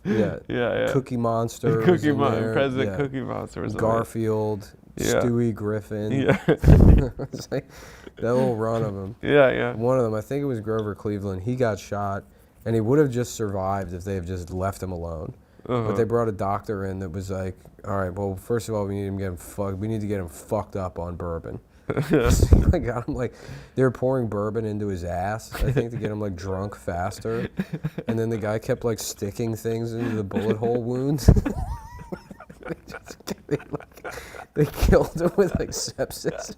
Speaker 1: Yeah.
Speaker 2: Cookie Monster, was
Speaker 1: Cookie
Speaker 2: in
Speaker 1: Monster,
Speaker 2: there,
Speaker 1: President
Speaker 2: yeah.
Speaker 1: Cookie Monster was
Speaker 2: Garfield,
Speaker 1: Yeah.
Speaker 2: Stewie Griffin.
Speaker 1: Yeah.
Speaker 2: It's like that little run of them.
Speaker 1: Yeah.
Speaker 2: One of them, I think it was Grover Cleveland. He got shot, and he would have just survived if they had just left him alone.
Speaker 1: Uh-huh.
Speaker 2: But they brought a doctor in that was like, all right, well, first of all, we need to get him fucked up on bourbon. So I got him like, they were pouring bourbon into his ass, I think, to get him like drunk faster. And then the guy kept like sticking things into the bullet hole wounds. They killed him with like sepsis.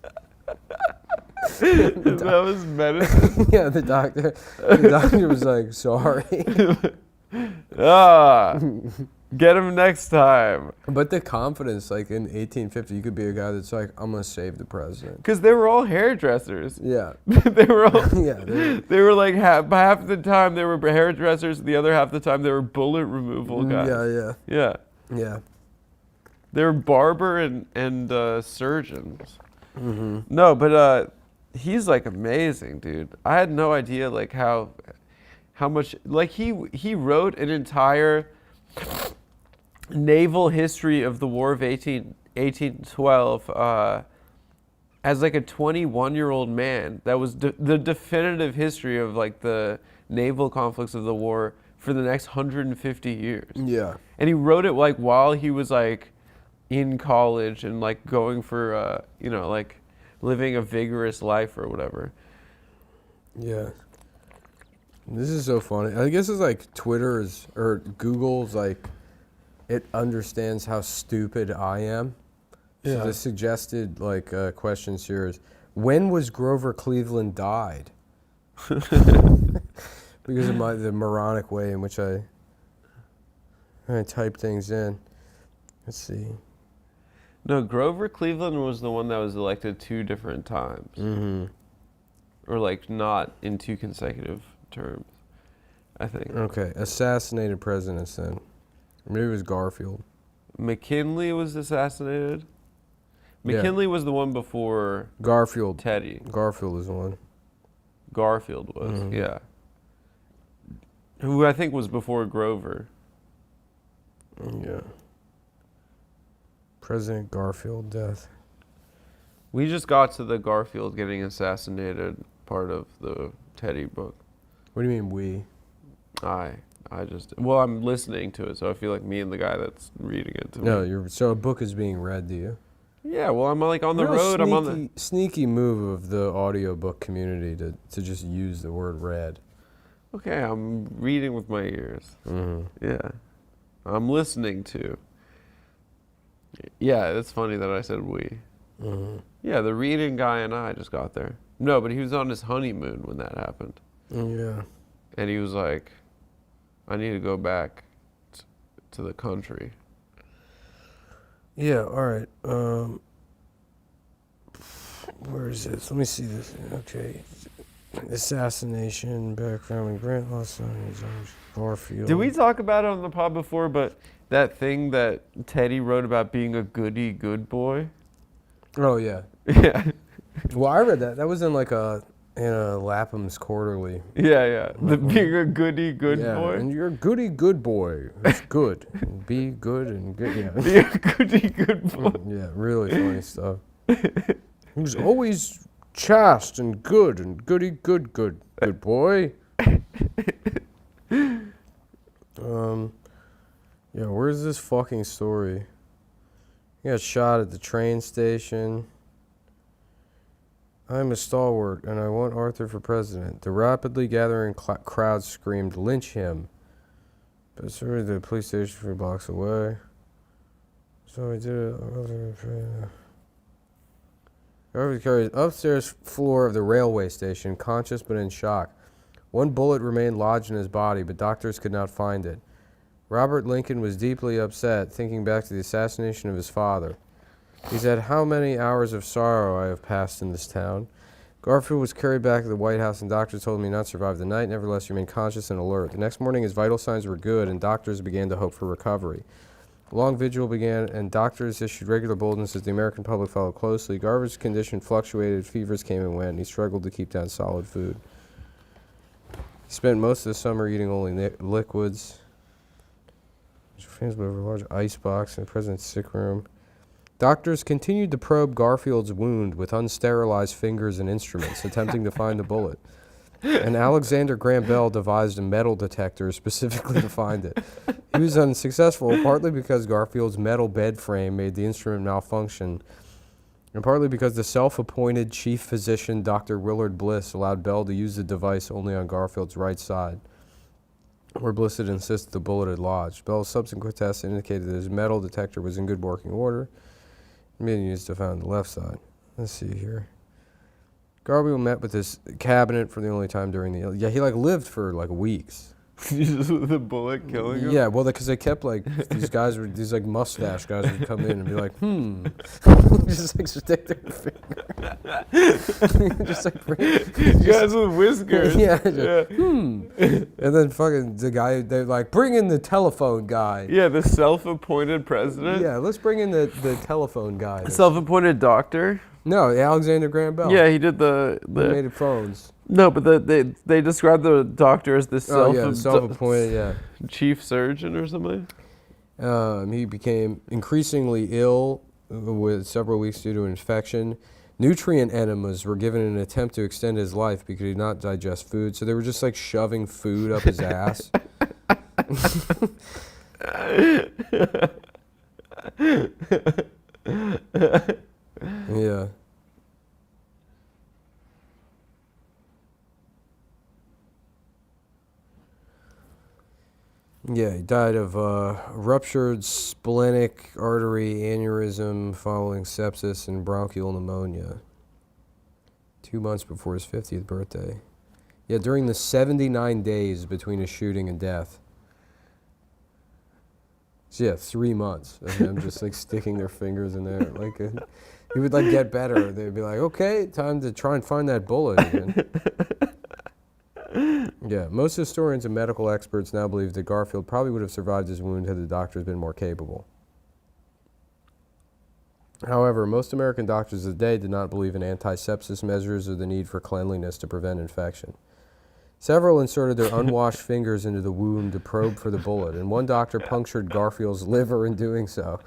Speaker 1: That was medicine.
Speaker 2: Yeah, the doctor was like, sorry.
Speaker 1: Get him next time.
Speaker 2: But the confidence, like in 1850, you could be a guy that's like, I'm gonna save the president.
Speaker 1: Because they were all hairdressers.
Speaker 2: Yeah.
Speaker 1: They were all.
Speaker 2: Yeah.
Speaker 1: They were like half the time they were hairdressers, the other half the time they were bullet removal guys.
Speaker 2: Yeah.
Speaker 1: Yeah. They were barber and surgeons.
Speaker 2: Mm-hmm.
Speaker 1: No, but he's like amazing, dude. I had no idea like how much like he wrote an entire naval history of the War of 1812 as like a 21-year-old man. That was the definitive history of like the naval conflicts of the war for the next 150 years.
Speaker 2: Yeah.
Speaker 1: And he wrote it like while he was like in college and like going for like living a vigorous life or whatever.
Speaker 2: Yeah. This is so funny. I guess it's like Twitter's or Google's like, it understands how stupid I am.
Speaker 1: Yeah.
Speaker 2: So the suggested like questions here is, when was Grover Cleveland died? Because of the moronic way in which I type things in. Let's see.
Speaker 1: No, Grover Cleveland was the one that was elected 2 different times.
Speaker 2: Mm-hmm.
Speaker 1: Or like not in 2 consecutive terms, I think.
Speaker 2: Okay, assassinated presidents then. Maybe it was Garfield.
Speaker 1: McKinley was assassinated.
Speaker 2: Yeah.
Speaker 1: McKinley was the one before
Speaker 2: Garfield.
Speaker 1: Teddy.
Speaker 2: Garfield is the one.
Speaker 1: Garfield was,
Speaker 2: Mhm.
Speaker 1: yeah. Who I think was before Grover.
Speaker 2: Yeah. President Garfield death.
Speaker 1: We just got to the Garfield getting assassinated part of the Teddy book.
Speaker 2: What do you mean we?
Speaker 1: Well, I'm listening to it, so I feel like me and the guy that's reading it to
Speaker 2: No,
Speaker 1: me.
Speaker 2: so a book is being read to you.
Speaker 1: Yeah, well, I'm like on the
Speaker 2: Real
Speaker 1: road. I'm on the.
Speaker 2: sneaky move of the audiobook community to just use the word read.
Speaker 1: Okay, I'm reading with my ears.
Speaker 2: Mm-hmm.
Speaker 1: Yeah, I'm listening to. Yeah, it's funny that I said we.
Speaker 2: Mm-hmm.
Speaker 1: Yeah, the reading guy and I just got there. No, but he was on his honeymoon when that happened.
Speaker 2: Yeah.
Speaker 1: And he was like, I need to go back to the country.
Speaker 2: Yeah, all right. Where is this? Let me see this. Okay. Assassination, background, and Grant lost on his own Garfield.
Speaker 1: Did we talk about it on the pod before? But that thing that Teddy wrote about being a goody good boy.
Speaker 2: Oh, yeah.
Speaker 1: Yeah.
Speaker 2: Well, I read that. That was in like in a Lapham's Quarterly.
Speaker 1: Yeah. The being a goody good
Speaker 2: Yeah,
Speaker 1: boy.
Speaker 2: and you're a goody good boy. It's good. And be good and good. Yeah.
Speaker 1: Be a goody good boy.
Speaker 2: Yeah, really funny stuff. He was always chaste and good and goody good boy. Yeah, where's this fucking story? He got shot at the train station. I'm a stalwart and I want Arthur for president. The rapidly gathering crowd screamed, "Lynch him." But sorry, the police station 3 blocks away. So we did it. Garvey carried upstairs floor of the railway station, conscious but in shock. One bullet remained lodged in his body, but doctors could not find it. Robert Lincoln was deeply upset, thinking back to the assassination of his father. He said, "How many hours of sorrow I have passed in this town." Garfield was carried back to the White House, and doctors told him he not survive the night. Nevertheless, he remained conscious and alert. The next morning, his vital signs were good, and doctors began to hope for recovery. A long vigil began, and doctors issued regular bulletins as the American public followed closely. Garvey's condition fluctuated, fevers came and went, and he struggled to keep down solid food. He spent most of the summer eating only liquids. Fans were over a large ice box in the president's sick room. Doctors continued to probe Garfield's wound with unsterilized fingers and instruments, attempting to find the bullet. And Alexander Graham Bell devised a metal detector specifically to find it. He was unsuccessful, partly because Garfield's metal bed frame made the instrument malfunction, and partly because the self-appointed chief physician, Dr. Willard Bliss, allowed Bell to use the device only on Garfield's right side, where Bliss had insisted the bullet had lodged. Bell's subsequent tests indicated that his metal detector was in good working order, and being used to find the left side. Let's see here. Garfield met with his cabinet for the only time during the... Yeah, he lived for weeks.
Speaker 1: Just with a bullet killing him?
Speaker 2: Yeah, well, because they kept these guys were, these mustache guys would come in and be like, just stick their finger. Just
Speaker 1: guys with whiskers.
Speaker 2: Yeah. And then fucking the guy, they're like, bring in the telephone guy.
Speaker 1: Yeah, the self-appointed president.
Speaker 2: Yeah, let's bring in the telephone guy.
Speaker 1: Self-appointed doctor.
Speaker 2: No, Alexander Graham Bell.
Speaker 1: Yeah, he did the
Speaker 2: He made phones.
Speaker 1: No, but they described the doctor as the
Speaker 2: self-appointed,
Speaker 1: chief surgeon or something.
Speaker 2: He became increasingly ill with several weeks due to infection. Nutrient enemas were given in an attempt to extend his life because he did not digest food. So they were just shoving food up his ass. Yeah. Yeah, he died of ruptured splenic artery aneurysm following sepsis and bronchial pneumonia 2 months before his 50th birthday. Yeah, during the 79 days between his shooting and death. So yeah, 3 months of them just sticking their fingers in there. He would get better. They'd be like, okay, time to try and find that bullet again. Yeah, most historians and medical experts now believe that Garfield probably would have survived his wound had the doctors been more capable. However, most American doctors of the day did not believe in antisepsis measures or the need for cleanliness to prevent infection. Several inserted their unwashed fingers into the wound to probe for the bullet, and one doctor punctured Garfield's liver in doing so.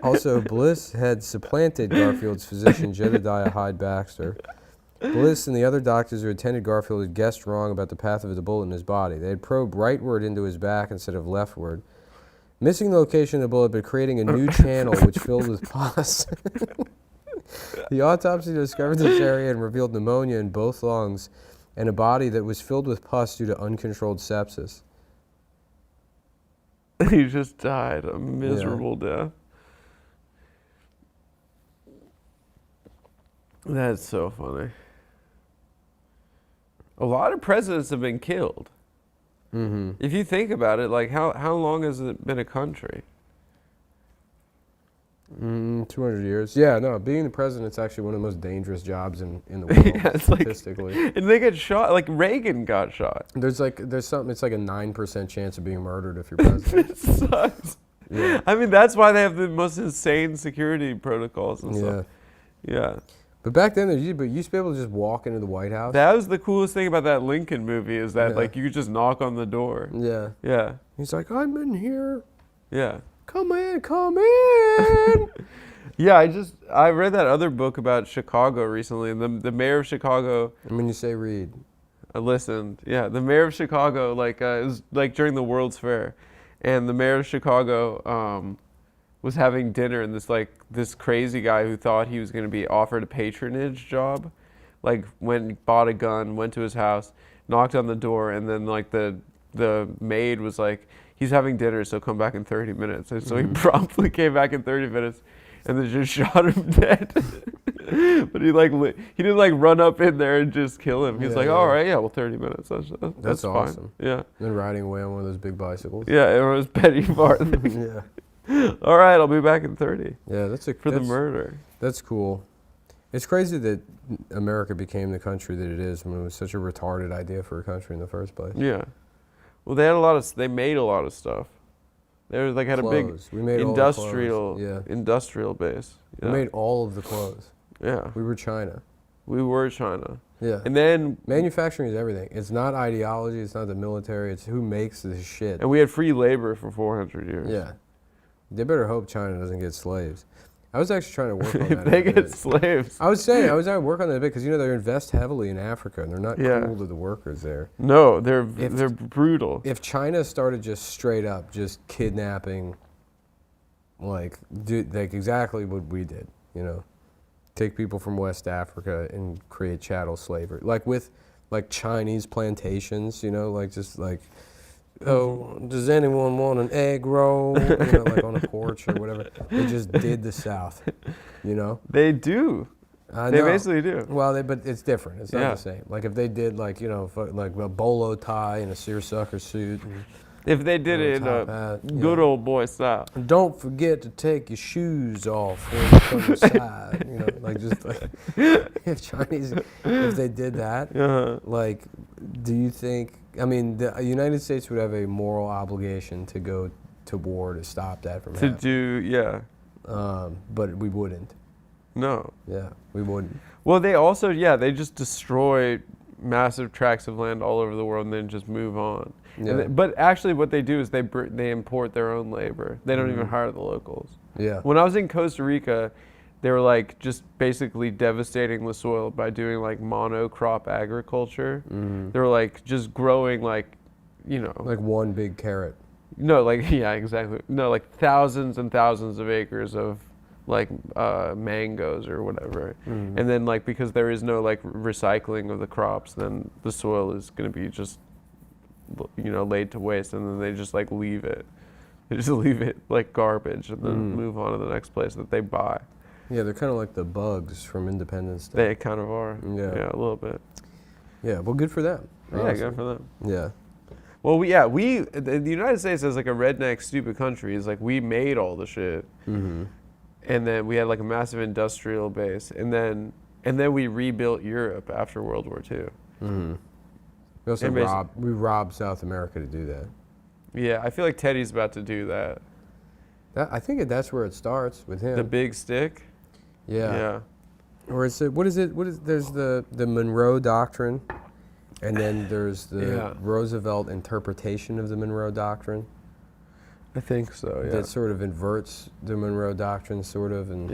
Speaker 2: Also, Bliss had supplanted Garfield's physician, Jedediah Hyde Baxter. Bliss and the other doctors who attended Garfield had guessed wrong about the path of the bullet in his body. They had probed rightward into his back instead of leftward, missing the location of the bullet but creating a new channel which filled with pus. The autopsy discovered this area and revealed pneumonia in both lungs and a body that was filled with pus due to uncontrolled sepsis.
Speaker 1: He just died a miserable death. That's so funny. A lot of presidents have been killed.
Speaker 2: Mm-hmm.
Speaker 1: If you think about it, how long has it been a country?
Speaker 2: 200 years. Yeah, no, being the president's actually one of the most dangerous jobs in the world,
Speaker 1: Yeah, it's like-
Speaker 2: statistically.
Speaker 1: And they get shot. Like Reagan got shot.
Speaker 2: There's something, it's like a 9% chance of being murdered if you're president.
Speaker 1: It sucks.
Speaker 2: Yeah.
Speaker 1: I mean, that's why they have the most insane security protocols and
Speaker 2: Yeah.
Speaker 1: stuff. Yeah.
Speaker 2: But back then, you used to be able to just walk into the White House.
Speaker 1: That was the coolest thing about that Lincoln movie is that
Speaker 2: Yeah.
Speaker 1: like you could just knock on the door.
Speaker 2: Yeah.
Speaker 1: Yeah.
Speaker 2: He's like, I'm in here.
Speaker 1: Yeah.
Speaker 2: Come in, come in.
Speaker 1: Yeah, I read that other book about Chicago recently, and the mayor of Chicago.
Speaker 2: And when you say read.
Speaker 1: I listened. Yeah, the mayor of Chicago, it was like during the World's Fair, and the mayor of Chicago was having dinner, and this crazy guy who thought he was going to be offered a patronage job, bought a gun, went to his house, knocked on the door, and then the maid was like, he's having dinner, so come back in 30 minutes. And so he promptly came back in 30 minutes, and then just shot him dead. But he didn't run up in there and just kill him. He's
Speaker 2: Yeah,
Speaker 1: like,
Speaker 2: yeah.
Speaker 1: all right, yeah, well, 30 minutes. That's fine.
Speaker 2: awesome.
Speaker 1: Yeah.
Speaker 2: Then riding away on one of those big bicycles.
Speaker 1: Yeah, it was petty farthing.
Speaker 2: Yeah.
Speaker 1: All right, I'll be back in 30
Speaker 2: Yeah,
Speaker 1: for the murder.
Speaker 2: That's cool. It's crazy that America became the country that it is when it was such a retarded idea for a country in the first place.
Speaker 1: Yeah. Well, they made a lot of stuff. They had a big
Speaker 2: Clothes. We made all the
Speaker 1: industrial
Speaker 2: clothes. Yeah.
Speaker 1: industrial base.
Speaker 2: We
Speaker 1: Yeah.
Speaker 2: made all of the clothes.
Speaker 1: Yeah.
Speaker 2: We were China.
Speaker 1: We were China.
Speaker 2: Yeah.
Speaker 1: And then
Speaker 2: Manufacturing is everything. It's not ideology. It's not the military. It's who makes this shit.
Speaker 1: we had free labor for 400 years.
Speaker 2: Yeah. They better hope China doesn't get slaves. I was actually trying to work on
Speaker 1: If
Speaker 2: that.
Speaker 1: they
Speaker 2: a
Speaker 1: get
Speaker 2: bit.
Speaker 1: slaves.
Speaker 2: I was trying to work on that a bit because they invest heavily in Africa and they're not
Speaker 1: Yeah.
Speaker 2: cool to the workers there.
Speaker 1: No, they're brutal.
Speaker 2: If China started just straight up just kidnapping, exactly what we did, take people from West Africa and create chattel slavery, with Chinese plantations, oh, does anyone want an egg roll, on a porch or whatever. They just did the South,
Speaker 1: They do.
Speaker 2: I
Speaker 1: They
Speaker 2: know.
Speaker 1: basically do.
Speaker 2: Well, but it's different. It's not
Speaker 1: Yeah.
Speaker 2: the same. If they did a bolo tie and a seersucker suit. And,
Speaker 1: If they did it in
Speaker 2: top
Speaker 1: a
Speaker 2: hat,
Speaker 1: good old boy style.
Speaker 2: and don't forget to take your shoes off when you come inside. If Chinese, if they did that,
Speaker 1: Uh-huh.
Speaker 2: do you think? I mean, the United States would have a moral obligation to go to war to stop that from
Speaker 1: To
Speaker 2: happening.
Speaker 1: do, yeah.
Speaker 2: But we wouldn't.
Speaker 1: No.
Speaker 2: Yeah, we wouldn't.
Speaker 1: Well, they also, they just destroy massive tracts of land all over the world and then just move on.
Speaker 2: Yeah.
Speaker 1: But actually what they do is they import their own labor. They don't
Speaker 2: Mm-hmm.
Speaker 1: even hire the locals.
Speaker 2: Yeah.
Speaker 1: When I was in Costa Rica, they were just basically devastating the soil by doing monocrop agriculture.
Speaker 2: Mm-hmm.
Speaker 1: They were just growing
Speaker 2: One big carrot.
Speaker 1: no, yeah, exactly. No, thousands and thousands of acres of mangoes or whatever.
Speaker 2: Mm-hmm.
Speaker 1: And then because there is no recycling of the crops, then the soil is going to be just laid to waste, and then they just leave it. They just leave it like garbage and then move on to the next place that they buy.
Speaker 2: Yeah, they're kind of like the bugs from Independence Day.
Speaker 1: They kind of are.
Speaker 2: Yeah.
Speaker 1: A little bit.
Speaker 2: Yeah, well, good for them.
Speaker 1: Yeah,
Speaker 2: honestly.
Speaker 1: good for them.
Speaker 2: Yeah.
Speaker 1: Well, the United States as a redneck stupid country is we made all the shit.
Speaker 2: Mm-hmm.
Speaker 1: And then we had a massive industrial base, and then we rebuilt Europe after World War II.
Speaker 2: Mm-hmm. We also
Speaker 1: And
Speaker 2: robbed South America to do that.
Speaker 1: Yeah, I feel like Teddy's about to do that.
Speaker 2: I think that's where it starts with him.
Speaker 1: The big stick.
Speaker 2: Yeah. Or is it? What is it? There's the Monroe Doctrine, and then there's the Roosevelt interpretation of the Monroe Doctrine.
Speaker 1: I think so. Yeah.
Speaker 2: That sort of inverts the Monroe Doctrine, sort of, and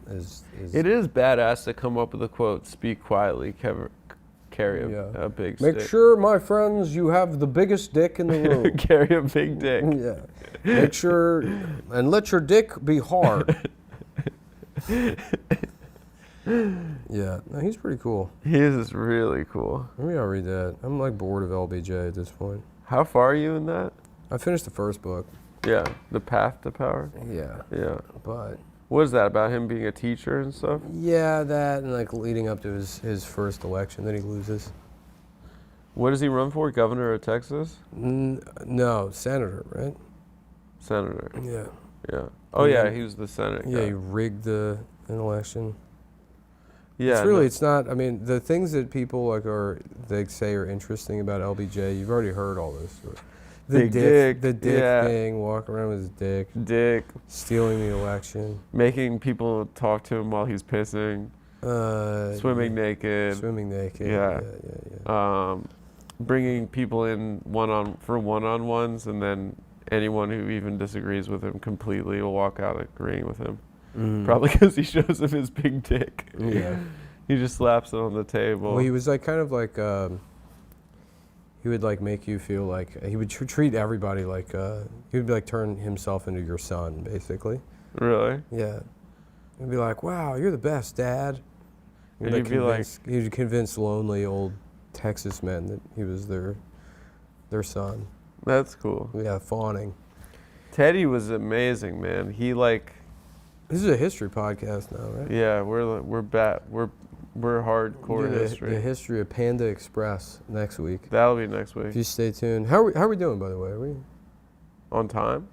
Speaker 2: is
Speaker 1: It is badass to come up with a quote: "Speak quietly, carry a big stick."
Speaker 2: Make sure, my friends, you have the biggest dick in the room.
Speaker 1: Carry a big dick.
Speaker 2: Yeah. Make sure, and let your dick be hard. Yeah, no, he's pretty cool.
Speaker 1: He is really cool.
Speaker 2: Maybe I'll read that. I'm bored of LBJ at this point.
Speaker 1: How far are you in that?
Speaker 2: I finished the first book.
Speaker 1: Yeah, The Path to Power.
Speaker 2: Yeah,
Speaker 1: Yeah.
Speaker 2: but
Speaker 1: What is that about him being a teacher and stuff?
Speaker 2: yeah, that and leading up to his first election that he loses.
Speaker 1: What does he run for? Governor of Texas?
Speaker 2: No, senator, right?
Speaker 1: Senator.
Speaker 2: Yeah.
Speaker 1: Yeah. Oh
Speaker 2: And
Speaker 1: yeah,
Speaker 2: then-
Speaker 1: he was the Senate
Speaker 2: Yeah,
Speaker 1: guy.
Speaker 2: he rigged an election.
Speaker 1: Yeah,
Speaker 2: It's really,
Speaker 1: no-
Speaker 2: it's not. I mean, the things that people like they say are interesting about LBJ. You've already heard all this.
Speaker 1: Big dick,
Speaker 2: the dick
Speaker 1: yeah.
Speaker 2: thing, walking around with his dick,
Speaker 1: dick,
Speaker 2: stealing the election,
Speaker 1: making people talk to him while he's pissing, swimming naked.
Speaker 2: swimming naked.
Speaker 1: Yeah.
Speaker 2: Yeah.
Speaker 1: Bringing people in one-on-ones, and then anyone who even disagrees with him completely will walk out agreeing with him.
Speaker 2: Mm.
Speaker 1: Probably because he shows him his big dick.
Speaker 2: Yeah.
Speaker 1: He just slaps it on the table.
Speaker 2: Well, he was like kind of like he would like make you feel like he would treat everybody like he would like turn himself into your son, basically.
Speaker 1: Really?
Speaker 2: Yeah. He'd be like, "Wow, you're the best, Dad."
Speaker 1: And you'd be like,
Speaker 2: he'd convince lonely old Texas men that he was their son.
Speaker 1: that's cool.
Speaker 2: Yeah, fawning.
Speaker 1: Teddy was amazing, man. He like,
Speaker 2: This is a history podcast now, right?
Speaker 1: yeah, we're hardcore
Speaker 2: We'll do
Speaker 1: history.
Speaker 2: The history of Panda Express next week.
Speaker 1: That'll be next
Speaker 2: If
Speaker 1: week.
Speaker 2: you stay tuned. How are we doing, by the way? Are we?
Speaker 1: On time?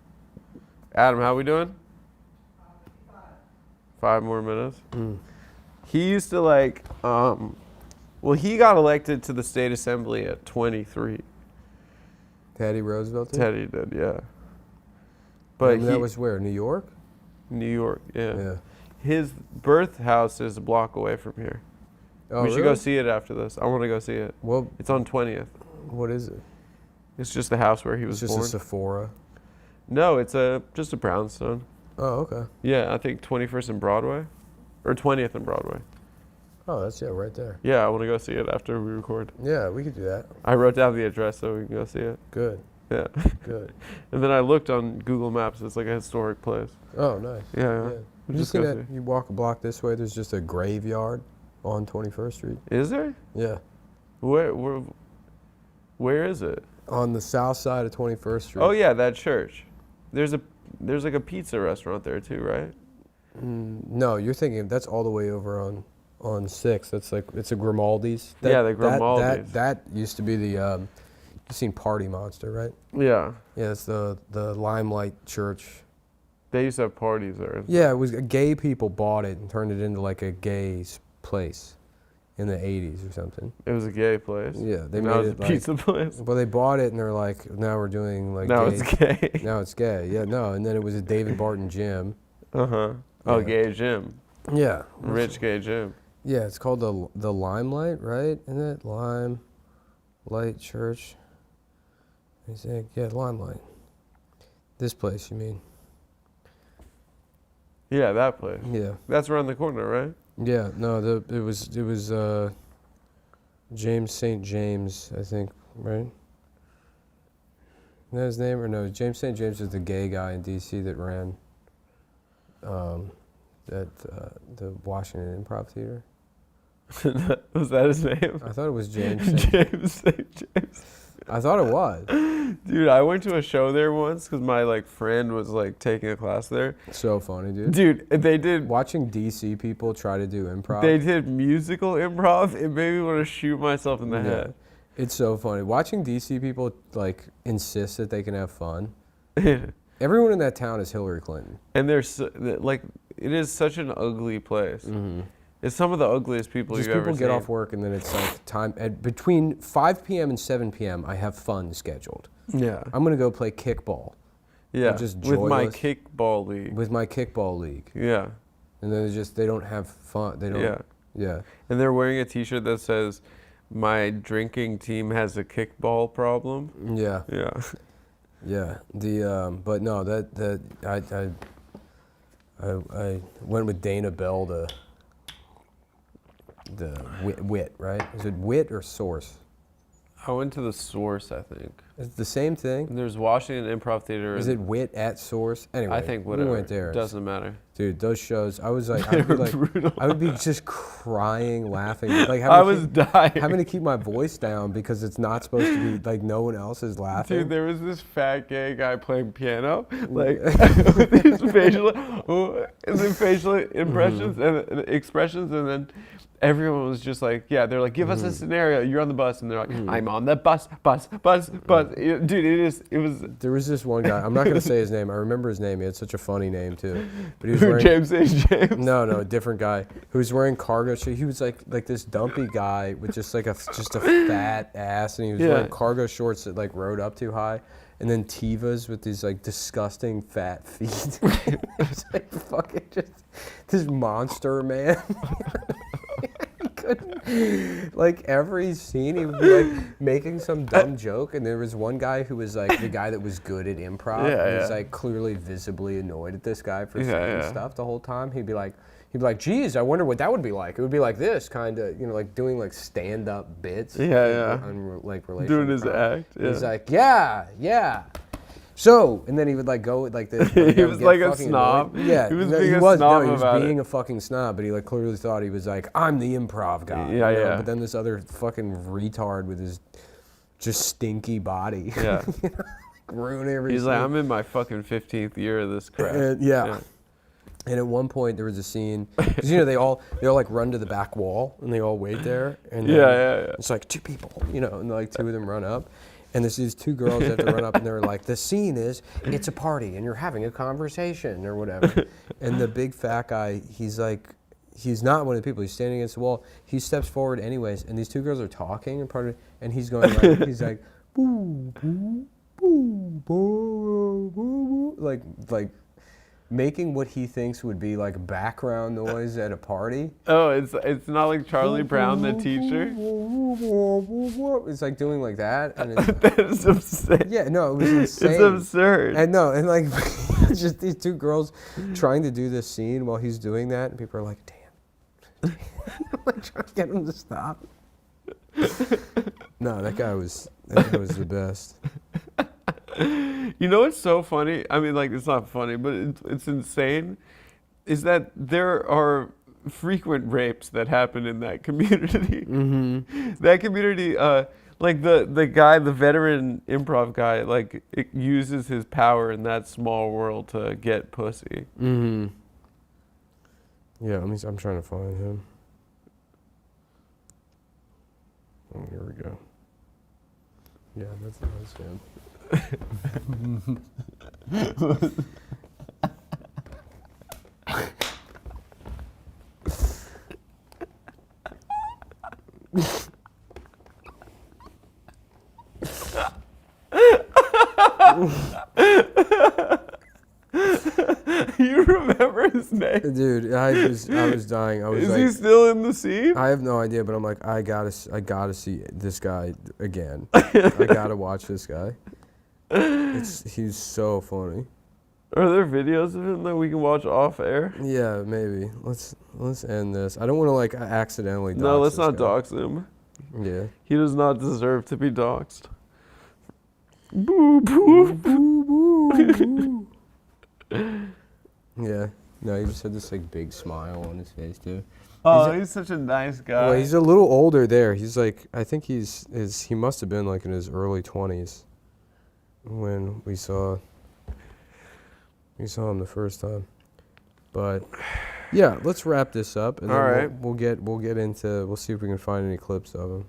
Speaker 1: Adam, how we doing? 5 more minutes. He used to like, well, he got elected to the state assembly at 23.
Speaker 2: Teddy Roosevelt? did?
Speaker 1: Teddy did, yeah. But
Speaker 2: And that was where? New York?
Speaker 1: New York, yeah.
Speaker 2: Yeah.
Speaker 1: His birth house is a block away from here.
Speaker 2: Oh,
Speaker 1: We should
Speaker 2: really?
Speaker 1: go see it after this. I want to go see it.
Speaker 2: Well,
Speaker 1: It's on 20th.
Speaker 2: what is it?
Speaker 1: It's just the house where he
Speaker 2: It's
Speaker 1: was
Speaker 2: just
Speaker 1: born.
Speaker 2: a Sephora.
Speaker 1: No, it's just a brownstone.
Speaker 2: Oh, okay.
Speaker 1: Yeah, I think 21st and Broadway, or 20th and Broadway.
Speaker 2: Oh, that's right there.
Speaker 1: Yeah, I want to go see it after we record.
Speaker 2: Yeah, we could do that.
Speaker 1: I wrote down the address so we can go see it.
Speaker 2: Good,
Speaker 1: Yeah.
Speaker 2: good.
Speaker 1: And then I looked on Google Maps. It's like a historic place.
Speaker 2: Oh, nice.
Speaker 1: Yeah.
Speaker 2: Yeah.
Speaker 1: We'll
Speaker 2: Have you
Speaker 1: just
Speaker 2: seen
Speaker 1: go
Speaker 2: that?
Speaker 1: see.
Speaker 2: You walk a block this way, there's just a graveyard on 21st Street.
Speaker 1: Is there?
Speaker 2: Yeah.
Speaker 1: Where is it?
Speaker 2: On the south side of 21st Street.
Speaker 1: Oh yeah, that church. There's like a pizza restaurant there too, right?
Speaker 2: No, you're thinking that's all the way over on 6. That's like, it's a Grimaldi's.
Speaker 1: Yeah, the Grimaldi's.
Speaker 2: That used to be the, you've seen Party Monster, right?
Speaker 1: Yeah.
Speaker 2: Yeah, it's the Limelight Church.
Speaker 1: They used to have parties there.
Speaker 2: Yeah, it was gay people bought it and turned it into like a gay place in the 80s or something.
Speaker 1: It was a gay place.
Speaker 2: Yeah, they
Speaker 1: Now
Speaker 2: made
Speaker 1: it's
Speaker 2: it
Speaker 1: a pizza place.
Speaker 2: Well, they bought it and they're like, now we're doing like
Speaker 1: Now
Speaker 2: gay.
Speaker 1: it's gay.
Speaker 2: Now it's gay. Yeah, no, and then it was a David Barton gym.
Speaker 1: Uh-huh. Oh,
Speaker 2: Yeah.
Speaker 1: gay gym.
Speaker 2: Yeah.
Speaker 1: Rich gay gym.
Speaker 2: Yeah, it's called the Limelight, right? Isn't it? Limelight Church. Yeah, Limelight. This place, you mean?
Speaker 1: Yeah, that place.
Speaker 2: Yeah.
Speaker 1: That's around the corner, right?
Speaker 2: Yeah, no, it was James St. James, I think, right? Isn't that his name? Or no, James St. James is the gay guy in D.C. that ran the Washington Improv Theater.
Speaker 1: Was that his name?
Speaker 2: I thought it was James St.
Speaker 1: James St. James.
Speaker 2: I thought it was.
Speaker 1: Dude, I went to a show there once because my like friend was like taking a class there.
Speaker 2: So funny, dude.
Speaker 1: Dude, they did
Speaker 2: Watching D.C. people try to do improv.
Speaker 1: they did musical improv. It made me want to shoot myself in the head.
Speaker 2: It's so funny. Watching D.C. people like insist that they can have fun. Everyone in that town is Hillary Clinton.
Speaker 1: And like it is such an ugly place.
Speaker 2: Mm-hmm.
Speaker 1: It's some of the ugliest people
Speaker 2: Just
Speaker 1: you've ever
Speaker 2: people
Speaker 1: seen.
Speaker 2: get off work and then it's like time between 5 p.m. and 7 p.m. I have fun scheduled.
Speaker 1: Yeah.
Speaker 2: I'm gonna go play kickball
Speaker 1: Yeah.
Speaker 2: just
Speaker 1: With my
Speaker 2: joyless.
Speaker 1: kickball league.
Speaker 2: with my kickball league,
Speaker 1: Yeah.
Speaker 2: and then they don't have fun. They don't.
Speaker 1: Yeah.
Speaker 2: Yeah.
Speaker 1: And they're wearing a T-shirt that says, "My drinking team has a kickball problem."
Speaker 2: Yeah.
Speaker 1: Yeah.
Speaker 2: Yeah. But no, I went with Dana Bell to the wit, right? Is it wit or source?
Speaker 1: I went to the Source, I think.
Speaker 2: It's the same thing.
Speaker 1: And there's Washington Improv Theater.
Speaker 2: Is it wit at source? Anyway,
Speaker 1: I think whatever.
Speaker 2: we went there.
Speaker 1: Doesn't matter.
Speaker 2: Dude, those shows, I was like,
Speaker 1: They were brutal.
Speaker 2: I would be just crying, laughing, like
Speaker 1: I was dying.
Speaker 2: having to keep my voice down because it's not supposed to be like no one else is laughing.
Speaker 1: Dude, there was this fat gay guy playing piano, like with these facial impressions and expressions, and then everyone was just like, yeah, they're like, give us a scenario. You're on the bus, and they're like, I'm on the bus. Dude, it was.
Speaker 2: There was this one guy. I'm not gonna say his name. I remember his name. He had such a funny name too. But he was wearing
Speaker 1: James H. James.
Speaker 2: No, a different guy who was wearing cargo shorts. He was like this dumpy guy with just a fat ass, and he was wearing cargo shorts that like rode up too high, and then Tivas with these like disgusting fat feet. It's like fucking just this monster man. Like every scene he would be like making some dumb joke, and there was one guy who was like the guy that was good at improv. He was like clearly visibly annoyed at this guy for saying stuff the whole time. He'd be like, geez, I wonder what that would be like. It would be like this, kind of, like doing like stand-up bits. On, like relationship
Speaker 1: doing his
Speaker 2: problems.
Speaker 1: act. Yeah.
Speaker 2: He's like, yeah. So, and then he would like go with like this.
Speaker 1: He was like a snob.
Speaker 2: Annoyed. Yeah,
Speaker 1: he was being a snob about it.
Speaker 2: He was being a fucking snob, but he like clearly thought he was like, I'm the improv guy.
Speaker 1: Yeah.
Speaker 2: But then this other fucking retard with his just stinky body.
Speaker 1: Yeah.
Speaker 2: Ruin everything.
Speaker 1: He's like, I'm in my fucking 15th year of this crap.
Speaker 2: And at one point there was a scene, because they all like run to the back wall and they all wait there. And it's like 2 people, and like 2 of them run up. And there's these 2 girls that have to run up, and they're like, the scene is, it's a party, and you're having a conversation, or whatever. And the big fat guy, he's not one of the people. He's standing against the wall. He steps forward anyways, and these 2 girls are talking, and he's going like, he's like, boo, boo, boo, boo, boo, like making what he thinks would be like background noise at a party.
Speaker 1: Oh, it's not like Charlie Brown, the teacher.
Speaker 2: It's like doing like that, and it's,
Speaker 1: That is insane.
Speaker 2: yeah, no, it was insane.
Speaker 1: It's absurd.
Speaker 2: And no, and like just these 2 girls trying to do this scene while he's doing that, and people are like, damn, like trying to get him to stop. No, that guy was the best.
Speaker 1: You know what's so funny? I mean, like, it's not funny, but it's insane, is that there are frequent rapes that happen in that community. Mm-hmm. That community, like the guy, the veteran improv guy, like, it uses his power in that small world to get pussy.
Speaker 2: Mm-hmm. Yeah, I'm trying to find him. Oh, here we go. Yeah, that's him.
Speaker 1: You remember his name?
Speaker 2: Dude, I was dying. I was
Speaker 1: Is
Speaker 2: like,
Speaker 1: he still in the scene?
Speaker 2: I have no idea, but I'm like, I gotta see this guy again. I gotta watch this guy. He's so funny.
Speaker 1: Are there videos of him that we can watch off air?
Speaker 2: Yeah, maybe. Let's end this. I don't want to like accidentally.
Speaker 1: No, let's
Speaker 2: this
Speaker 1: not
Speaker 2: guy.
Speaker 1: dox him.
Speaker 2: Yeah.
Speaker 1: He does not deserve to be doxed. Boo boo boo.
Speaker 2: Yeah. No, he just had this like big smile on his face too.
Speaker 1: Oh, he's such a nice guy.
Speaker 2: Well, he's a little older there. He's like, I think he must have been like in his early 20s when we saw him the first time. But yeah, let's wrap this up, and
Speaker 1: All
Speaker 2: then
Speaker 1: right.
Speaker 2: we'll see if we can find any clips of him.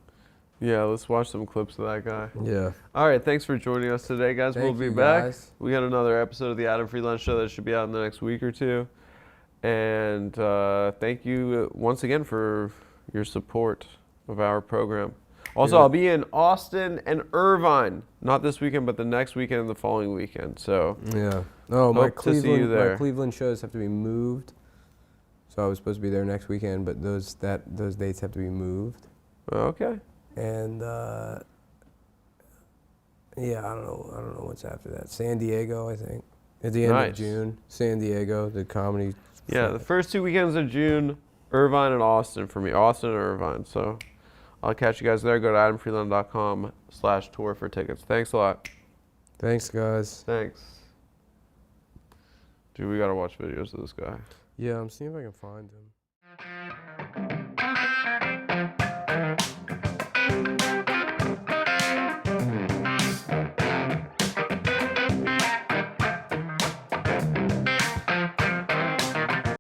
Speaker 1: Yeah, let's watch some clips of that guy.
Speaker 2: Yeah.
Speaker 1: All right, thanks for joining us today, guys.
Speaker 2: Thank
Speaker 1: We'll be
Speaker 2: you,
Speaker 1: back.
Speaker 2: guys.
Speaker 1: We got another episode of the Adam Friedland Show that should be out in the next week or 2. And thank you once again for your support of our program. Also,
Speaker 2: Yeah.
Speaker 1: I'll be in Austin and Irvine, not this weekend, but the next weekend and the following weekend. So
Speaker 2: Yeah. Oh, my
Speaker 1: Hope to see you there.
Speaker 2: Cleveland shows have to be moved. So I was supposed to be there next weekend, but those dates have to be moved.
Speaker 1: okay.
Speaker 2: And yeah, I don't know what's after that. San Diego, I think, at the end
Speaker 1: Nice.
Speaker 2: of June. San Diego, the comedy.
Speaker 1: Yeah, the first 2 weekends of June, Irvine and Austin for me. Austin and Irvine. So I'll catch you guys there. Go to adamfreeland.com/tour for tickets. Thanks a lot.
Speaker 2: Thanks, guys.
Speaker 1: Thanks. Dude, we gotta watch videos of this guy.
Speaker 2: Yeah, I'm seeing if I can find him.